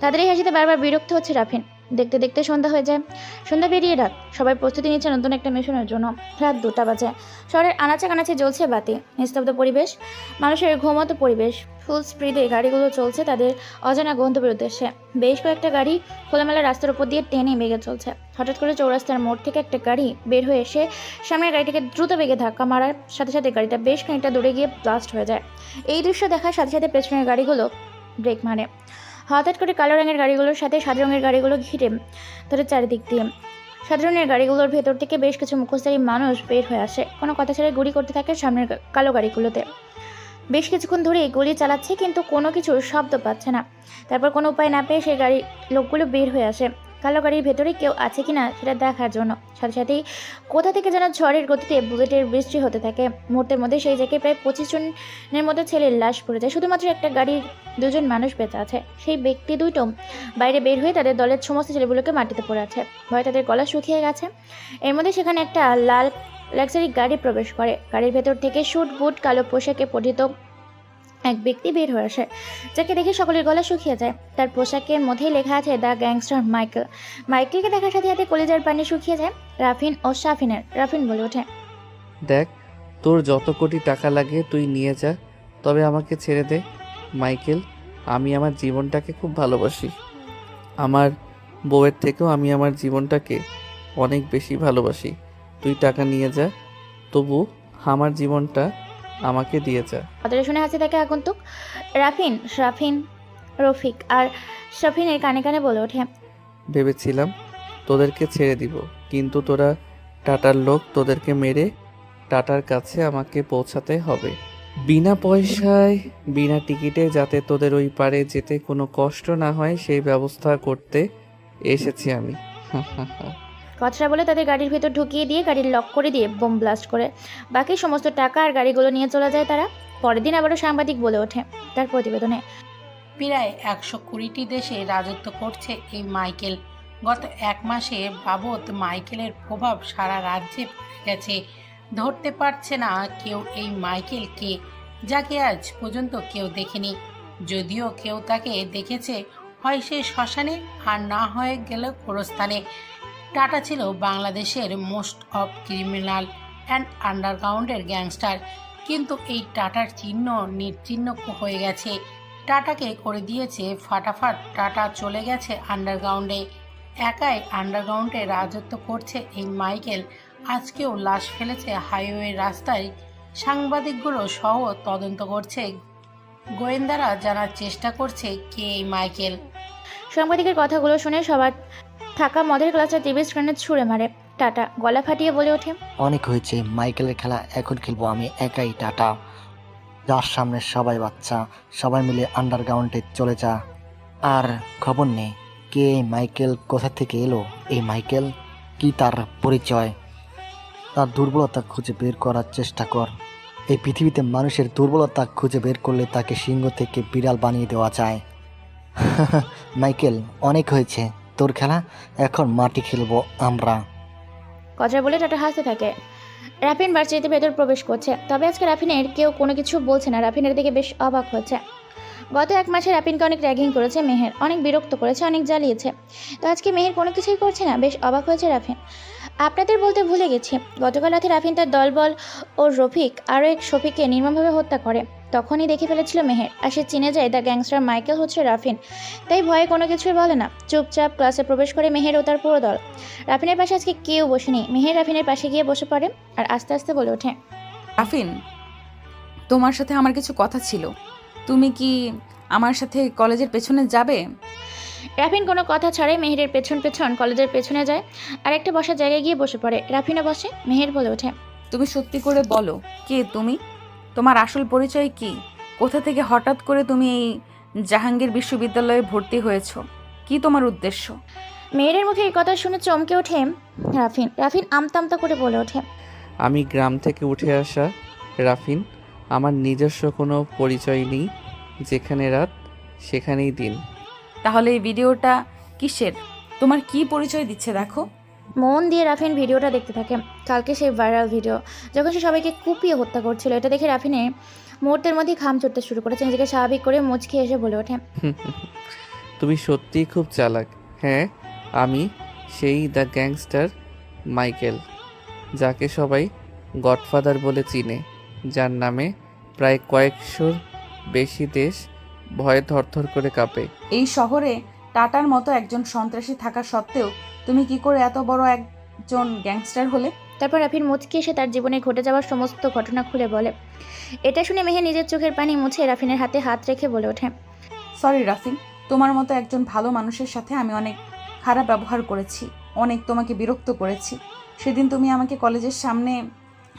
তাদের এই হাসিতে বারবার বিরক্ত হচ্ছে রাফিন। দেখতে দেখতে সন্ধ্যা হয়ে যায়। সন্ধ্যা পেরিয়ে রাত। সবাই প্রস্তুতি নিচ্ছে নতুন একটা মিশনের জন্য। রাত 2টা বাজে। শহরের আনাচে কানাচে জ্বলছে বাতি। নিস্তব্ধ পরিবেশ, মানুষের ঘুমন্ত পরিবেশ। ফুল স্পিডে গাড়িগুলো চলছে তাদের অজানা গন্তব্যের উদ্দেশ্যে। বেশ কয়েকটা গাড়ি খোলামেলা রাস্তার উপর দিয়ে টেনে বেগে চলছে। হঠাৎ করে চৌরাস্তার মোড় থেকে একটা গাড়ি বের হয়ে এসে সামনের গাড়িটাকে দ্রুত বেগে ধাক্কা মারার সাথে সাথে গাড়িটা বেশ খানিকটা দূরে গিয়ে ব্লাস্ট হয়ে যায়। এই দৃশ্য দেখার সাথে সাথে পেছনের গাড়িগুলো ব্রেক মারে। হঠাৎ করে কালো রঙের গাড়িগুলোর সাথে সাদা রঙের গাড়িগুলো ঘিরে ধরে চারিদিক দিয়ে। সাদা রঙের গাড়িগুলোর ভেতর থেকে বেশ কিছু মুখোশধারী মানুষ বের হয়ে আসে। কোনো কথা ছাড়াই গুলি করতে থাকে সামনের কালো গাড়িগুলোতে। বেশ কিছুক্ষণ ধরে গুলি চালাচ্ছে, কিন্তু কোনো কিছুর শব্দ পাচ্ছে না। তারপর কোনো উপায় না পেয়ে সেই গাড়ির লোকগুলো বের হয়ে আসে কালো গাড়ির ভেতরে কেউ আছে কিনা সেটা দেখার জন্য। সাথে সাথেই কোথা থেকে যেন ঝড়ের গতিতে বুলেটের বৃষ্টি হতে থাকে। মুহূর্তের মধ্যে সেই জায়গায় প্রায় 25 জনের মতো ছেলের লাশ পড়ে যায়। শুধুমাত্র একটা গাড়ির 2 জন মানুষ বেঁচে আছে। সেই ব্যক্তি দুটো বাইরে বের হয়ে তাদের দলের সমস্ত ছেলেগুলোকে মাটিতে পড়ে আছে। ভয়ে তাদের গলা শুকিয়ে গেছে। এর মধ্যে সেখানে একটা লাল লাক্সারি গাড়ি প্রবেশ করে। গাড়ির ভেতর থেকে শুট বুট কালো পোশাকে পরিহিত এক ব্যক্তি বের হয়ে আসে, যাকে দেখে সকলের গলা শুকিয়ে যায়। তার পোশাকের মধ্যেই লেখা আছে দ্য গ্যাংস্টার মাইকেল। মাইকেলকে দেখার সাথে সাথে কলিজার পানি শুকিয়ে যায় রাফিন ও শাফিনের। রাফিন বলে ওঠে, দেখ, তোর যত কোটি টাকা লাগে তুই নিয়ে যা, তবে আমাকে ছেড়ে দে মাইকেল। আমি আমার জীবনটাকে খুব ভালোবাসি। আমার বউয়ের থেকেও আমি আমার জীবনটাকে অনেক বেশি ভালোবাসি। তুই টাকা নিয়ে যা, তবু আমার জীবনটা আমাকে দিয়ে যা। কথাটা শুনে হাসি থাকে আগন্তুক। রাফিন, শাফিন, রফিক আর শাফিনের কানে কানে বলে ওঠে, ভেবেছিলাম তোদেরকে ছেড়ে দিব, কিন্তু তোরা টাটার লোক, তোদেরকে মেরে টাটার কাছে আমাকে পৌঁছাতে হবে বিনা পয়সায়, বিনা টিকিটে, যাতে তোদের ওই পারে যেতে কোনো কষ্ট না হয় সেই ব্যবস্থা করতে এসেছি আমি। কথাটা বলে তাদের গাড়ির ভেতর ঢুকিয়ে দিয়ে গাড়ির লক করে দিয়ে বোম ব্লাস্ট করে বাকি সমস্ত টাকা আর গাড়িগুলো নিয়ে চলে যায় তারা। পরের দিন আবারও সাংবাদিক বলে ওঠে তার প্রতিবেদনে, প্রায় 120টি দেশে রাজত্ব করছে এই মাইকেল। গত 1 মাসে বাবদ মাইকেলের প্রভাব সারা রাজ্যে পড়ে গেছে। ধরতে পারছে না কেউ এই মাইকেল কে, যাকে আজ পর্যন্ত কেউ দেখেনি। যদিও কেউ তাকে দেখেছে, হয় সে শ্মশানে আর না হয়ে গেল গোরস্থানে। টাটা ছিল বাংলাদেশের মোস্ট অফ ক্রিমিনাল অ্যান্ড আন্ডারগ্রাউন্ডের গ্যাংস্টার, কিন্তু এই টাটার চিহ্ন নিশ্চিহ্ন হয়ে গেছে। টাটাকে করে দিয়েছে ফাটাফাট। টাটা চলে গেছে আন্ডারগ্রাউন্ডে। একাই আন্ডারগ্রাউন্ডে রাজত্ব করছে এই মাইকেল। আজকেও লাশ ফেলেছে হাইওয়ে রাস্তায়। সাংবাদিকগুলো সহ তদন্ত করছে। গোয়েন্দারা জানার চেষ্টা করছে কে এই মাইকেল। সাংবাদিকের কথাগুলো শুনে সবার থাকা মদের গ্লাসটা টিভি স্ক্রিনে ছুঁড়ে মারে। টাটা গলা ফাটিয়ে বলে ওঠে, অনেক হয়েছে, মাইকেলের খেলা এখন খেলবো আমি একাই। টাটা, যার সামনে সবাই বাচ্চা, সবাই মিলে আন্ডারগ্রাউন্ডে চলে যা। আর খবর নেই কে এই মাইকেল, কোথা থেকে এলো এই মাইকেল, কি তার পরিচয়। তার দুর্বলতা খুঁজে বের করার চেষ্টা কর। এই পৃথিবীতে মানুষের দুর্বলতা খুঁজে বের করলে তাকে সিংহ থেকে বিড়াল বানিয়ে দেওয়া যায়। মাইকেল, অনেক হয়েছে তোর খেলা, এখন মাটি খেলবো আমরা। কথা বলে টাটা হাসতে থাকে। রাফিন ভার্সিটিতে ভেতর প্রবেশ করছে, তবে আজকে রাফিনের কেউ কোনো কিছু বলছে না। রাফিনের দিকে বেশ অবাক হচ্ছে। গত 1 মাসে রাফিনকে অনেক র্যাগিং করেছে মেহের, অনেক বিরক্ত করেছে, অনেক জ্বালিয়েছে। তো আজকে মেহের কোনো কিছুই করছে না। বেশ অবাক হয়েছে রাফিন। আপনাদের বলতে ভুলে গেছি, গতকাল রাতে রাফিন তার দলবল ও রফিক আরও এক শফিককে নির্মমভাবে হত্যা করে। তখনই দেখে ফেলেছিল মেহের, আর সে চিনে যায় দ্য গ্যাংস্টার মাইকেল হচ্ছে রাফিন। তাই ভয়ে কোনো কিছুই বলে না, চুপচাপ ক্লাসে প্রবেশ করে মেহের ও তার পুরো দল। রাফিনের পাশে আজকে কেউ বসেনি। মেহের রাফিনের পাশে গিয়ে বসে পড়ে আর আস্তে আস্তে বলে ওঠে, রাফিন, তোমার সাথে আমার কিছু কথা ছিল। তুমি কি আমার সাথে কলেজের পেছনে যাবে? রাফিন কোনো কথা ছাড়াই মেহেরের পেছন পেছন কলেজের পেছনে যায় আর একটা বসার জায়গায় গিয়ে বসে পড়ে। রাফিনও বসে। মেহের বলে ওঠে, তুমি সত্যি করে বলো, কে তুমি? তোমার আসল পরিচয় কি? কোথা থেকে হঠাৎ করে তুমি এই জাহাঙ্গীর বিশ্ববিদ্যালয়ে ভর্তি হয়েছো। কি তোমার উদ্দেশ্য? মেয়ের মুখে এই কথা শুনে চমকে ওঠে রাফিন। রাফিন আমতা করে বলে ওঠে, আমি গ্রাম থেকে উঠে আসা রাফিন। আমার নিজস্ব কোনো পরিচয় নেই। যেখানে রাত সেখানেই দিন। তাহলে এই ভিডিওটা কিসের? তোমার কি পরিচয় দিচ্ছে দেখো। মন দিয়ে রাফিন ভিডিওটা দেখতে থাকে। কালকে সেই ভাইরাল ভিডিও যখন সে সবাইকে কুপিয়ে হত্যা করছিল, এটা দেখে রাফিনের মুহূর্তের মধ্যেই ঘাম চড়তে শুরু করেছে। নিজেকে স্বাভাবিক করে মুচকি এসে বলে ওঠে, তুমি সত্যিই খুব চালাক। হ্যাঁ, আমি সেই দ্য গ্যাংস্টার মাইকেল, যাকে সবাই গডফাদার বলে চিনে, যার নামে প্রায় কয়েকশোর বেশি দেশ ভয়ে থরথর করে কাঁপে। এই শহরে টাটার মতো একজন সন্ত্রাসী থাকা সত্ত্বেও তুমি কি করে এত বড় একজন গ্যাংস্টার হলে? তারপর রাফিন মুচকি এসে তার জীবনে ঘটে যাওয়ার সমস্ত ঘটনা খুলে বলে। এটা শুনে মেহে নিজের চোখের পানি মুছে রাফিনের হাতে হাত রেখে বলে ওঠে, সরি রাফিন, তোমার মতো একজন ভালো মানুষের সাথে আমি অনেক খারাপ ব্যবহার করেছি, অনেক তোমাকে বিরক্ত করেছি। সেদিন তুমি আমাকে কলেজের সামনে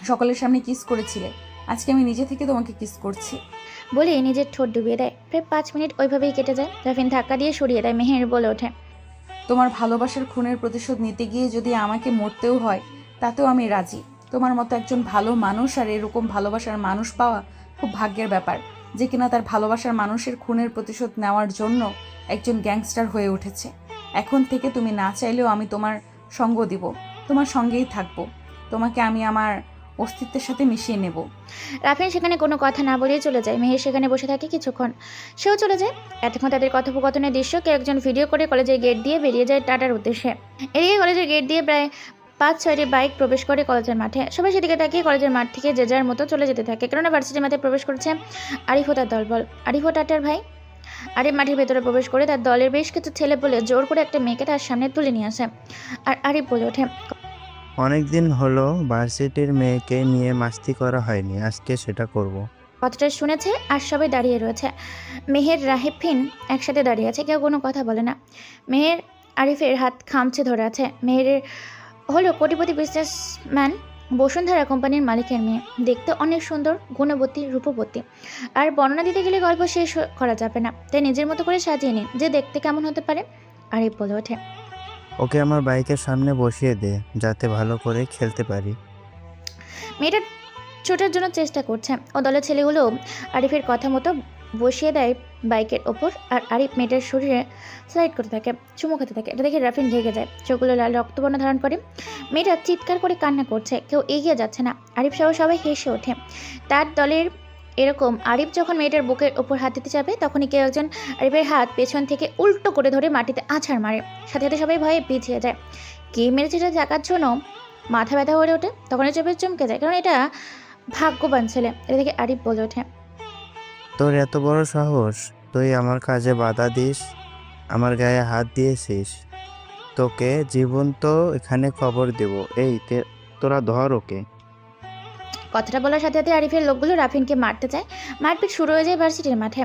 সকলের সামনে কিস করেছিলে, আজকে আমি নিজে থেকে তোমাকে কিস করছি। বলে নিজের ঠোঁট ডুবিয়ে দেয়। প্রায় 5 মিনিট ওইভাবেই কেটে যায়। রাফিন ধাক্কা দিয়ে সরিয়ে দেয়। মেহের বলে ওঠে, তোমার ভালোবাসার খুনের প্রতিশোধ নিতে গিয়ে যদি আমাকে মরতেও হয় তাতেও আমি রাজি। তোমার মতো একজন ভালো মানুষ আর এরকম ভালোবাসার মানুষ পাওয়া খুব ভাগ্যের ব্যাপার, যে কিনা তার ভালোবাসার মানুষের খুনের প্রতিশোধ নেওয়ার জন্য একজন গ্যাংস্টার হয়ে উঠেছে। এখন থেকে তুমি না চাইলেও আমি তোমার সঙ্গ দিব, তোমার সঙ্গেই থাকবো, তোমাকে আমি আমার অস্তিত্বের সাথে মিশিয়ে নেব। রাফিন সেখানে কোনো কথা না বলেই চলে যায়। মেহের সেখানে বসে থাকে কিছুক্ষণ, সেও চলে যায়। এতক্ষণ তাদের কথোপকথনের দৃশ্য কেউ একজন ভিডিও করে কলেজের গেট দিয়ে বেরিয়ে যায় টাটার উদ্দেশ্যে। এদিকে কলেজের গেট দিয়ে প্রায় 5-6টি বাইক প্রবেশ করে কলেজের মাঠে। সবাই সেদিকে তাকিয়ে কলেজের মাঠ থেকে যে যার মতো চলে যেতে থাকে, কেননা ভার্সিটির মাঠে প্রবেশ করেছে আরিফ ও তার দলবল। আরিফ ও টাটার ভাই। আরিফ মাঠের ভেতরে প্রবেশ করে তার দলের বেশ কিছু ছেলে বলে জোর করে একটা মেয়েকে তার সামনে তুলে নিয়ে আসে। আর আরিফ বলে ওঠে, অনেক দিন হলো ভার্সিটির মেয়েকে নিয়ে মাস্তি করা হয়নি, আজকে সেটা করব। কথাটা শুনেছে আর সবাই দাঁড়িয়ে রয়েছে। মেহের রাহিফিন একসাথে দাঁড়িয়ে আছে, কেউ কোনো কথা বলে না। মেহের আরিফের হাত খামচে ধরে আছে। মেহেরের হলো কোটিপতি বিজনেসম্যান বসুন্ধরা কোম্পানির মালিকের মেয়ে। দেখতে অনেক সুন্দর, গুণবতী, রূপবতী। আর বর্ণনা দিতে গেলে গল্প শেষ করা যাবে না, তাই নিজের মতো করে সাজিয়ে নিন যে দেখতে কেমন হতে পারে। আরিফ বলে ওঠে, ওকে আমার বাইকের সামনে বসিয়ে দে, যাতে ভালো করে খেলতে পারি। মেয়েটা ছোটার জন্য চেষ্টা করছে। ও দলের ছেলেগুলো আরিফের কথা মতো বসিয়ে দেয় বাইকের ওপর। আর আরিফ মেয়েটার শরীরে স্লাইড করতে থাকে, চুমু খেতে থাকে। এটা দেখে রাফিন রেগে যায়, চোখগুলো লাল রক্তবর্ণ ধারণ করে। মেয়েটা চিৎকার করে কান্না করছে, কেউ এগিয়ে যাচ্ছে না। আরিফ সহ সবাই হেসে ওঠে। তার দলের এরকম আরিফ যখন মেয়েটার বুকের ওপর হাত দিতে যাবে, তখনই কেউ একজন আরিফের হাত পেছন থেকে উল্টো করে ধরে মাটিতে আছাড় মারে। সাথে সাথে সবাই ভয়ে পিছিয়ে যায়। কে মেরেছে এটা দেখার জন্য মাথা ব্যথা হয়ে ওঠে। তখন চেপে চমকে যায়, কারণ এটা ভাগ্যবান ছেলে। এটা দেখে আরিফ বলে ওঠে, তোর এত বড় সাহস, তুই আমার কাজে বাধা দিস, আমার গায়ে হাত দিয়েছিস, তোকে জীবন্ত এখানে খবর দেব। এই তোরা ধর ওকে। কথাটা বলার সাথে সাথে আরিফের লোকগুলো রাফিনকে মারতে চায়। মারপিট শুরু হয়ে যায় ভার্সিটির মাঠে।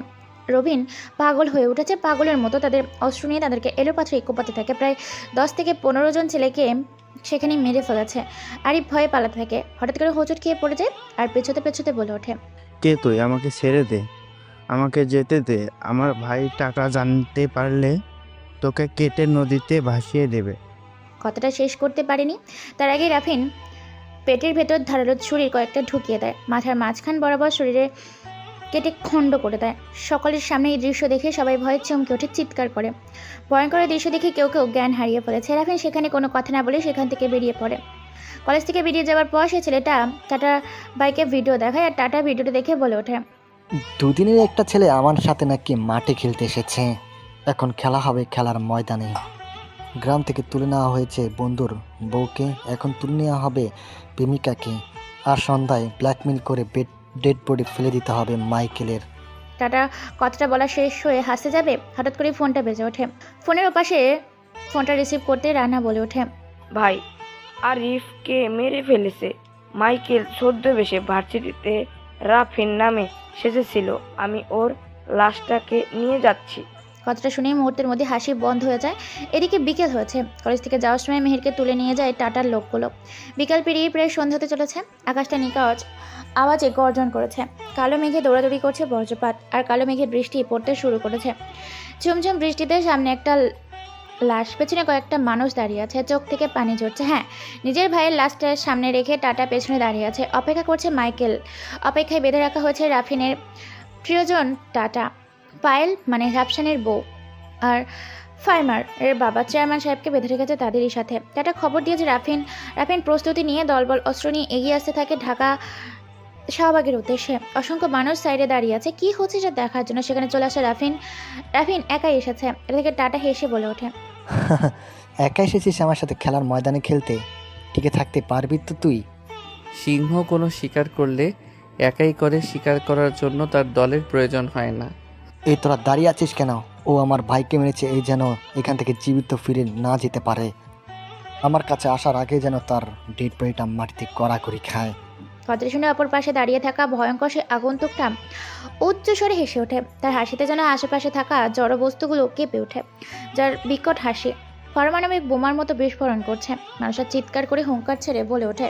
রবিন পাগল হয়ে উঠেছে, পাগলের মতো তাদের অস্ত্র নিয়ে তাদেরকে এলোপাত্র কোপাতে থাকে। প্রায় 10 থেকে 15 জন ছেলেকে সেখানে মেরে ফেলেছে। আরিফ ভয়ে পালাতে থাকে। হঠাৎ করে হোঁচট খেয়ে পড়ে যায় আর পেছোতে পেছোতে বলে ওঠে, কে তুই? আমাকে ছেড়ে দে, আমাকে যেতে দে। আমার ভাই টাকা জানতে পারলে তোকে কেটে নদীতে ভাসিয়ে দেবে। কথাটা শেষ করতে পারেনি, তার আগে রাফিন পেটের ভেতর ধারালো ছুরির কয়েকটা ঢুকিয়ে দেয়। মাথার মাঝখান বরাবর শরীরে কেটে খণ্ড করে দেয়। সকলের সামনে এই দৃশ্য দেখে সবাই ভয়ে চমকে ওঠে, চিৎকার করে। ভয়ঙ্কর দৃশ্য দেখে কেউ কেউ জ্ঞান হারিয়ে ফেলেছে। রাফিন সেখানে কোনো কথা না বলে সেখান থেকে বেরিয়ে পড়ে। কলেজ থেকে বেরিয়ে যাওয়ার পর সে ছেলেটা টাটা বাইকে ভিডিও দেখায় আর টাটা ভিডিওটা দেখে বলে ওঠে, দুদিনের একটা ছেলে আমার সাথে নাকি মাঠে খেলতে এসেছে। এখন খেলা হবে খেলার ময়দানে। গ্রাম থেকে তুলে নেওয়া হয়েছে বন্ধুর বউকে, এখন তুলে নেওয়া হবে প্রেমিকাকে। আর সন্ধ্যায় ব্ল্যাকমেল করে ডেড বডি ফেলে দিতে হবে মাইকেলের। টাটা কথাটা বলা শেষ হয়ে হাসতে যাবে, হঠাৎ করে ফোনটা বেজে ওঠে। ফোনের ওপাশে ফোনটা রিসিভ করতে রানা বলে ওঠে, ভাই, আরিফকে মেরে ফেলেছে। মাইকেল ছদ্মবেশে ভার্সিটিতে রাফিন নামে সেজেছিল। আমি ওর লাশটাকে নিয়ে যাচ্ছি। কথাটা শুনেই মুহূর্তের মধ্যে হাসি বন্ধ হয়ে যায়। এদিকে বিকেল হয়েছে। কলেজ থেকে যাওয়ার সময় মেহেরকে তুলে নিয়ে যায় টাটার লোকগুলো। বিকাল পেরিয়ে প্রায় সন্ধ্যা হতে চলেছে। আকাশটা নিকাজ আওয়াজে গর্জন করেছে। কালো মেঘে দৌড়াদৌড়ি করছে বজ্রপাত, আর কালো মেঘে বৃষ্টি পড়তে শুরু করেছে। ঝুমঝুম বৃষ্টিতে সামনে একটা লাশ, পেছনে কয়েকটা মানুষ দাঁড়িয়ে আছে, চোখ থেকে পানি ঝরছে। হ্যাঁ, নিজের ভাইয়ের লাশটা সামনে রেখে টাটা পেছনে দাঁড়িয়ে আছে, অপেক্ষা করছে মাইকেল। অপেক্ষায় বেঁধে রাখা হয়েছে রাফিনের প্রিয়জন টাটা, পায়েল মানে রাফসানের বউ, আর ফাইমার এর বাবা চেয়ারম্যান সাহেবকে বেঁধে রেখেছে তাদেরই সাথে। টাটা খবর দিয়েছে রাফিন প্রস্তুতি নিয়ে দলবল অস্ত্র নিয়ে এগিয়ে আসতে থাকে ঢাকা শাহবাগের উদ্দেশ্যে। অসংখ্য মানুষ সাইডে দাঁড়িয়ে আছে কি হচ্ছে সেটা দেখার জন্য। সেখানে চলে আসে রাফিন একাই এসেছে। এটা থেকে টাটা হেসে বলে ওঠে, একা এসেছিস আমার সাথে খেলার ময়দানে খেলতে? টিকে থাকতে পারবি তো তুই? সিংহ কোনো শিকার করলে একাই করে, শিকার করার জন্য তার দলের প্রয়োজন হয় না। এই তোরা দাঁড়িয়ে আছিস কেন? ও আমার ভাইকে মেরেছে, এই যেন এখান থেকে জীবিত ফিরে না যেতে পারে। আমার কাছে আসার আগে যেন তার ডেড বডিটা মাটিতে কড়াকড়ি খায়। কথা শুনে অপর পাশে দাঁড়িয়ে থাকা ভয়ঙ্কর সে আগন্তুকটা উচ্চস্বরে হেসে ওঠে। তার হাসিতে যেন আশেপাশে থাকা জড় বস্তুগুলো কেঁপে ওঠে, যার বিকট হাসি পারমাণবিক বোমার মতো বিস্ফোরণ করছে। মানুষের চিৎকার করে হুঙ্কার ছেড়ে বলে ওঠে,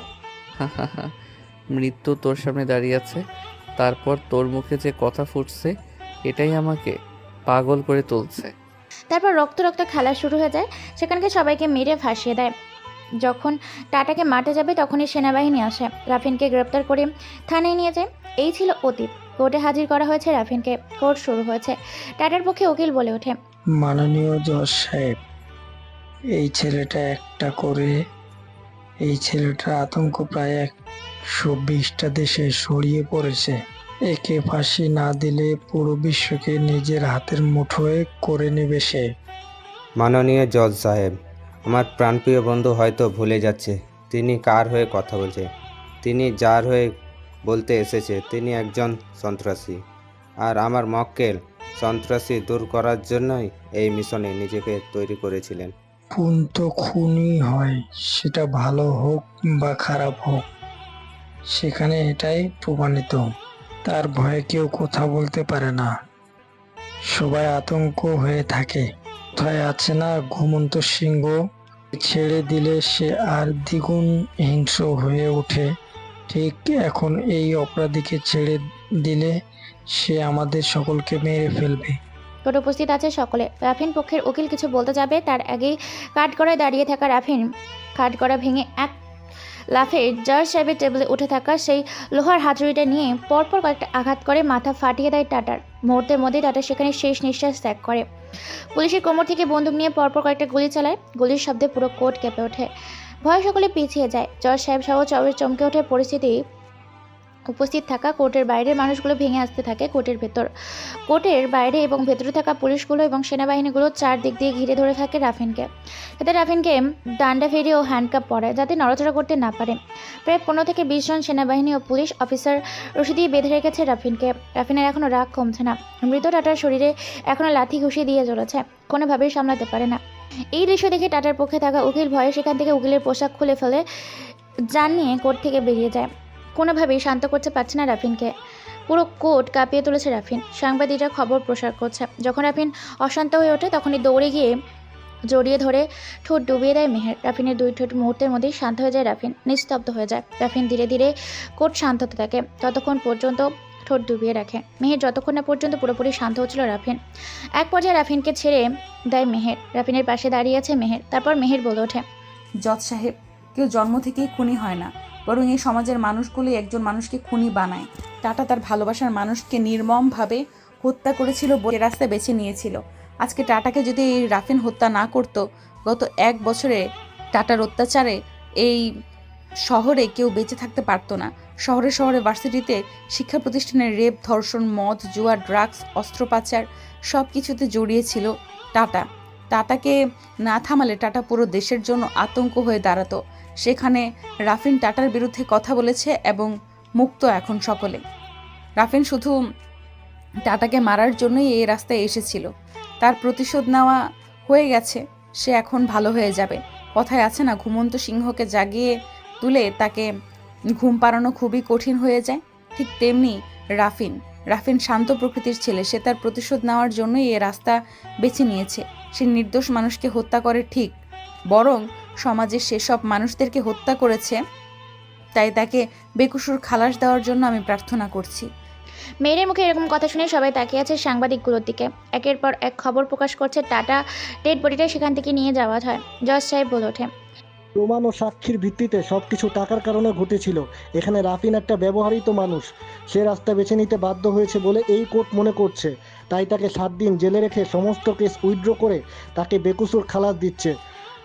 মৃত্যু তোর সামনে দাঁড়িয়ে আছে, তারপর তোর মুখে যে কথা ফুটছে এটাই আমাকে পাগল করে তুলছে। তারপর রক্ত খেলা শুরু হয়ে যায়। সেখানকে সবাইকে মেরে ভাসিয়ে দেয়। যখন টাটাকে মারতে যাবে তখনই সেনাবাহিনী আসে, রাফিনকে গ্রেপ্তার করে থানায় নিয়ে যায়। এই ছিল অতীত। কোর্টে হাজির করা হয়েছে রাফিনকে। কোর্ট শুরু হয়েছে। টাটার পক্ষে উকিল বলে ওঠে, মাননীয় জজ সাহেব, এই ছেলেটার আতঙ্ক প্রায় 120টা দেশে ছড়িয়ে পড়েছে। একে ফাঁসি না দিলে পুরো বিশ্বকে নিজের হাতের মুঠোয় করে নেবে সে। মাননীয় জজ সাহেব, আমার প্রাণপ্রিয় বন্ধু হয়তো ভুলে যাচ্ছে তিনি কার হয়ে কথা বলছে। তিনি যার হয়ে বলতে এসেছে তিনি একজন সন্ত্রাসী, আর আমার মক্কেল সন্ত্রাসী দূর করার জন্যই এই মিশনে নিজেকে তৈরি করেছিলেন। খুন তো খুনই হয়, সেটা ভালো হোক বা খারাপ হোক, সেখানে এটাই প্রমাণিত। তার ভয়ে কেউ কথা বলতে পারে না, সবাই আতঙ্ক হয়ে থাকে। কোথায় আছে না ঘুমন্ত সিংহ, ছেড়ে দিলে সে আর দ্বিগুণ হিংস্র হয়ে ওঠে। ঠিক এখন এই অপরাধীকে ছেড়ে দিলে সে আমাদের সকলকে মেরে ফেলবে। কোর্টে উপস্থিত আছে সকলে। রাফিন পক্ষের উকিল কিছু বলতে যাবে তার আগেই কাঠগড়ায় দাঁড়িয়ে থাকা রাফিন কাঠগড়া ভেঙে এক লাফে জজ সাহেবের টেবিলে উঠে থাকা সেই লোহার হাতুড়িটা নিয়ে পরপর কয়েকটা আঘাত করে মাথা ফাটিয়ে দেয় টাটার। মুহূর্তের মধ্যে টাটা সেখানে শেষ নিঃশ্বাস ত্যাগ করে। পুলিশের কোমর থেকে বন্দুক নিয়ে পরপর কয়েকটা গুলি চালায়। গুলির শব্দে পুরো কোর্ট কেঁপে ওঠে। ভয়ে সকলে পিছিয়ে যায়। জজ সাহেব সহ চমকে ওঠে পরিস্থিতি। উপস্থিত থাকা কোর্টের বাইরের মানুষগুলো ভেঙে আসতে থাকে কোর্টের ভেতর। কোর্টের বাইরে এবং ভেতরে থাকা পুলিশগুলো এবং সেনাবাহিনীগুলো চারদিক দিয়ে ঘিরে ধরে থাকে রাফিনকে। যাতে রাফিনকে ডান্ডা ফেরি ও হ্যান্ডকাপ পরায়, যাতে নড়াচড়া করতে না পারে। প্রায় 15 থেকে 20 জন সেনাবাহিনী ও পুলিশ অফিসার রশি দিয়ে বেঁধে রেখেছে রাফিনকে। রাফিনের এখনও রাগ কমছে না। মৃত টাটার শরীরে এখনও লাথি ঘুষি দিয়ে চলেছে, কোনোভাবেই সামলাতে পারে না। এই দৃশ্য দেখে টাটার পক্ষে থাকা উকিল ভয়ে সেখান থেকে উকিলের পোশাক খুলে ফেলে জান নিয়ে কোর্ট থেকে বেরিয়ে যায়। কোনোভাবেই শান্ত করতে পারছে না রাফিনকে। পুরো কোর্ট কাঁপিয়ে তুলেছে রাফিন। সাংবাদিকরা খবর প্রসার করছে। যখন রাফিন অশান্ত হয়ে ওঠে তখনই দৌড়ে গিয়ে জড়িয়ে ধরে ঠোঁট ডুবিয়ে দেয় মেহের। রাফিনের দুই ঠোঁট মুহূর্তের মধ্যেই শান্ত হয়ে যায়। রাফিন নিস্তব্ধ হয়ে যায়। রাফিন ধীরে ধীরে কোর্ট শান্ত হতে থাকে, ততক্ষণ পর্যন্ত ঠোঁট ডুবিয়ে রাখে মেহের। যতক্ষণ না পর্যন্ত পুরোপুরি শান্ত হচ্ছিল রাফিন। এক পর্যায়ে রাফিনকে ছেড়ে দেয় মেহের। রাফিনের পাশে দাঁড়িয়ে আছে মেহের। তারপর মেহের বলে ওঠে, জজ সাহেব, কেউ জন্ম থেকেই খুনি হয় না, বরং এই সমাজের মানুষগুলি একজন মানুষকে খুনি বানায়। টাটা তার ভালোবাসার মানুষকে নির্মমভাবে হত্যা করেছিল বলে রাস্তা বেছে নিয়েছিল। আজকে টাটাকে যদি এই রাফিন হত্যা না করত, গত 1 বছরে টাটার অত্যাচারে এই শহরে কেউ বেঁচে থাকতে পারতো না। শহরে শহরে ভার্সিটিতে, শিক্ষা প্রতিষ্ঠানের রেপ, ধর্ষণ, মদ, জুয়া, ড্রাগস, অস্ত্র পাচার সব কিছুতে জড়িয়েছিল টাটা। টাটাকে না থামালে টাটা পুরো দেশের জন্য আতঙ্ক হয়ে দাঁড়াতো। সেখানে রাফিন টাটার বিরুদ্ধে কথা বলেছে এবং মুক্ত এখন সকলে। রাফিন শুধু টাটাকে মারার জন্যই এই রাস্তায় এসেছিল। তার প্রতিশোধ নেওয়া হয়ে গেছে, সে এখন ভালো হয়ে যাবে। কথায় আছে না, ঘুমন্ত সিংহকে জাগিয়ে তুলে তাকে ঘুম পাড়ানো খুবই কঠিন হয়ে যায়। ঠিক তেমনি রাফিন রাফিন শান্ত প্রকৃতির ছেলে, সে তার প্রতিশোধ নেওয়ার জন্যই এ রাস্তা বেছে নিয়েছে। সে নির্দোষ মানুষকে হত্যা করে ঠিক, বরং সমাজের সেসব মানুষদেরকে হত্যা করেছে। তাই তাকে বেকসুর খালাস দেওয়ার জন্য আমি প্রার্থনা করছি। মেয়ের মুখে এরকম কথা শুনে সবাই তাকিয়ে আছে সাংবাদিকগুলোর দিকে। একের পর এক খবর প্রকাশ করছে টাটা ডেড বডিটা সেখান থেকে নিয়ে যাওয়া হয়। জজ সাহেব বলে ওঠে, প্রমাণ ও সাক্ষীর ভিত্তিতে সবকিছু টাকার কারণে ঘটেছিল। এখানে রাফিন একটা ব্যবহৃত মানুষ, সে রাস্তা বেছে নিতে বাধ্য হয়েছে বলে এই কোর্ট মনে করছে। তাই তাকে 7 দিন জেলে রেখে সমস্ত কেস উইথড্র করে তাকে বেকসুর খালাস দিচ্ছে।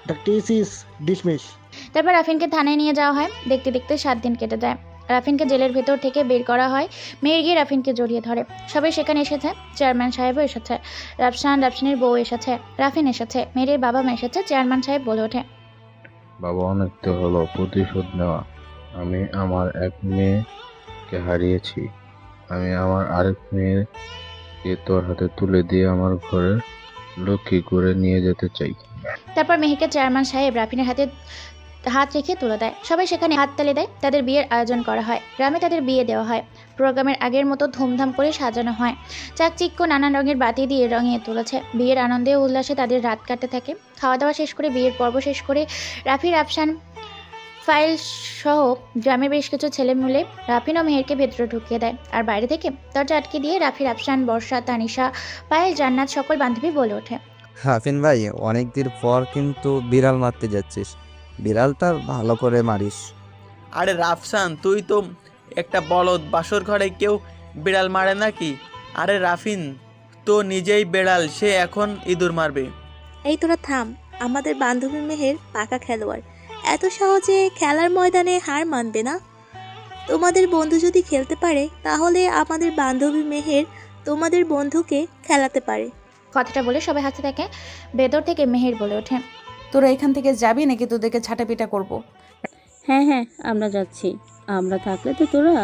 The case is dismiss. তারপর রাফিনকে থানায় নিয়ে যাওয়া হয়। দেখতে দেখতে 7 দিন কেটে যায়। রাফিনকে জেলের ভেতর থেকে বের করা হয়। মেয়ের গিয়ে রাফিনকে জড়িয়ে ধরে। সবাই সেখানে এসেছে। চেয়ারম্যান সাহেবও এসেছে, রাফসানের বউ এসেছে, রাফিন এসেছে, মেয়ের বাবা মা এসেছে। চেয়ারম্যান সাহেব বলে ওঠে, বাবা, অনেক তো হলো প্রতিশোধ নেওয়া। আমি আমার এক মেয়েকে হারিয়েছি। আমি আমার আরেক মেয়েকে তোর হাতে তুলে দিয়ে আমার ঘরে লক্ষ্মী করে নিয়ে যেতে চাই। তারপর মেহেরকে চেয়ারম্যান সাহেব রাফিনের হাতে হাত রেখে তুলে দেয়। সবাই সেখানে হাততালি দেয়। তাদের বিয়ের আয়োজন করা হয়। গ্রামে তাদের বিয়ে দেওয়া হয়। প্রোগ্রামের আগের মতো ধুমধাম করে সাজানো হয়। চাকচিক্য নানান রঙের বাতি দিয়ে রঙিয়ে তুলেছে। বিয়ের আনন্দে ও উল্লাসে তাদের রাত কাটতে থাকে। খাওয়া দাওয়া শেষ করে, বিয়ের পর্ব শেষ করে রাফি, রাফসান, ফাইল সহ গ্রামের বেশ কিছু ছেলে মিলে রাফিন ও মেহেরকে ভেতরে ঢুকিয়ে দেয়। আর বাইরে থেকে দরজা আটকে দিয়ে রাফি, রাফসান, বর্ষা, তানিশা, পায়েল, জান্নাত সকল বান্ধবী বলে ওঠে, রাফিন ভাই, অনেকদিন পর কিন্তু বিড়াল মারতে যাচ্ছিস। বিড়ালটা ভালো করে মারিস। আরে রাফসান, তুই তো একটা বলদ, বাসর ঘরে কেউ বিড়াল মারে নাকি? আরে রাফিন তো নিজেই বেড়াল, সে এখন ইঁদুর মারবে। এই তোরা থাম, আমাদের বান্ধবী মেহের পাকা খেলোয়াড়, এত সহজে খেলার ময়দানে হার মানবে না। তোমাদের বন্ধু যদি খেলতে পারে তাহলে আমাদের বান্ধবী মেহের তোমাদের বন্ধুকে খেলাতে পারে। কথাটা বলে সবাই হাসতে থাকে। ভেতর থেকে মেহের বলে ওঠে, তোরা এখান থেকে যাবি নাকি তোদেরকে ছাটাপিটা করব? হ্যাঁ হ্যাঁ, আমরা যাচ্ছি। আমরা থাকলে তো তোরা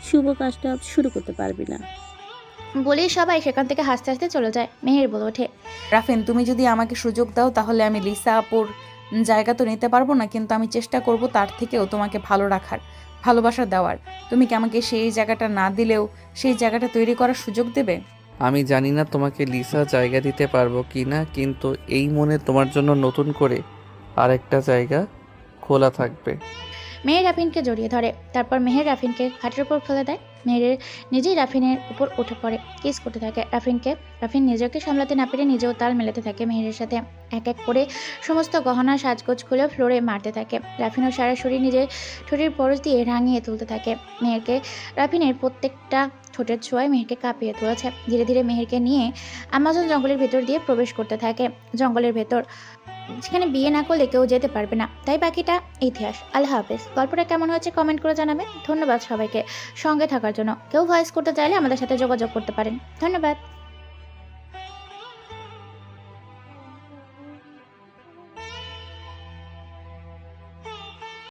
শুভ কাজটা শুরু করতে পারবি না। বলেই সবাই সেখান থেকে হাসতে হাসতে চলে যায়। মেহের বলে ওঠে, রাফিন, তুমি যদি আমাকে সুযোগ দাও তাহলে আমি লিসা আপুর জায়গা তো নিতে পারবো না, কিন্তু আমি চেষ্টা করব তার থেকেও তোমাকে ভালো রাখার, ভালোবাসা দেওয়ার। তুমি কি আমাকে সেই জায়গাটা না দিলেও সেই জায়গাটা তৈরি করার সুযোগ দেবে? আমি জানি না তোমাকে লিসা জায়গা দিতে পারবো কি না, কিন্তু এই মনে তোমার জন্য নতুন করে আরেকটা জায়গা খোলা থাকবে। মেহের রাফিনকে জড়িয়ে ধরে। তারপর মেহের রাফিনকে খাটের উপর ফেলে দেয়। মেহের নিজেই রাফিনের উপর উঠে পড়ে, কিস করতে থাকে রাফিনকে। রাফিন নিজেকে সামলাতে না পেরে নিজেও তাল মেলাতে থাকে মেহেরের সাথে। এক এক করে সমস্ত গহনা সাজগোজ খুলে ফ্লোরে মারতে থাকে। রাফিনও সারা শরীর নিজের ঠোঁটের পরশ দিয়ে রাঙিয়ে তুলতে থাকে মেহেরকে। রাফিনের প্রত্যেকটা ঠোঁটের ছোঁয়ায় মেহেরকে কাঁপিয়ে তুলেছে। ধীরে ধীরে মেহেরকে নিয়ে আমাজন জঙ্গলের ভেতর দিয়ে প্রবেশ করতে থাকে। জঙ্গলের ভেতর, সেখানে বিয়ে না করলে কেউ যেতে পারবে না। তাই বাকিটা ইতিহাস। আল্লাহ হাফেজ। গল্পটা কেমন হয়েছে কমেন্ট করে জানাবেন। ধন্যবাদ সবাইকে সঙ্গে থাকার জন্য। কেউ ভয়েস করতে চাইলে আমাদের সাথে যোগাযোগ করতে পারেন। ধন্যবাদ।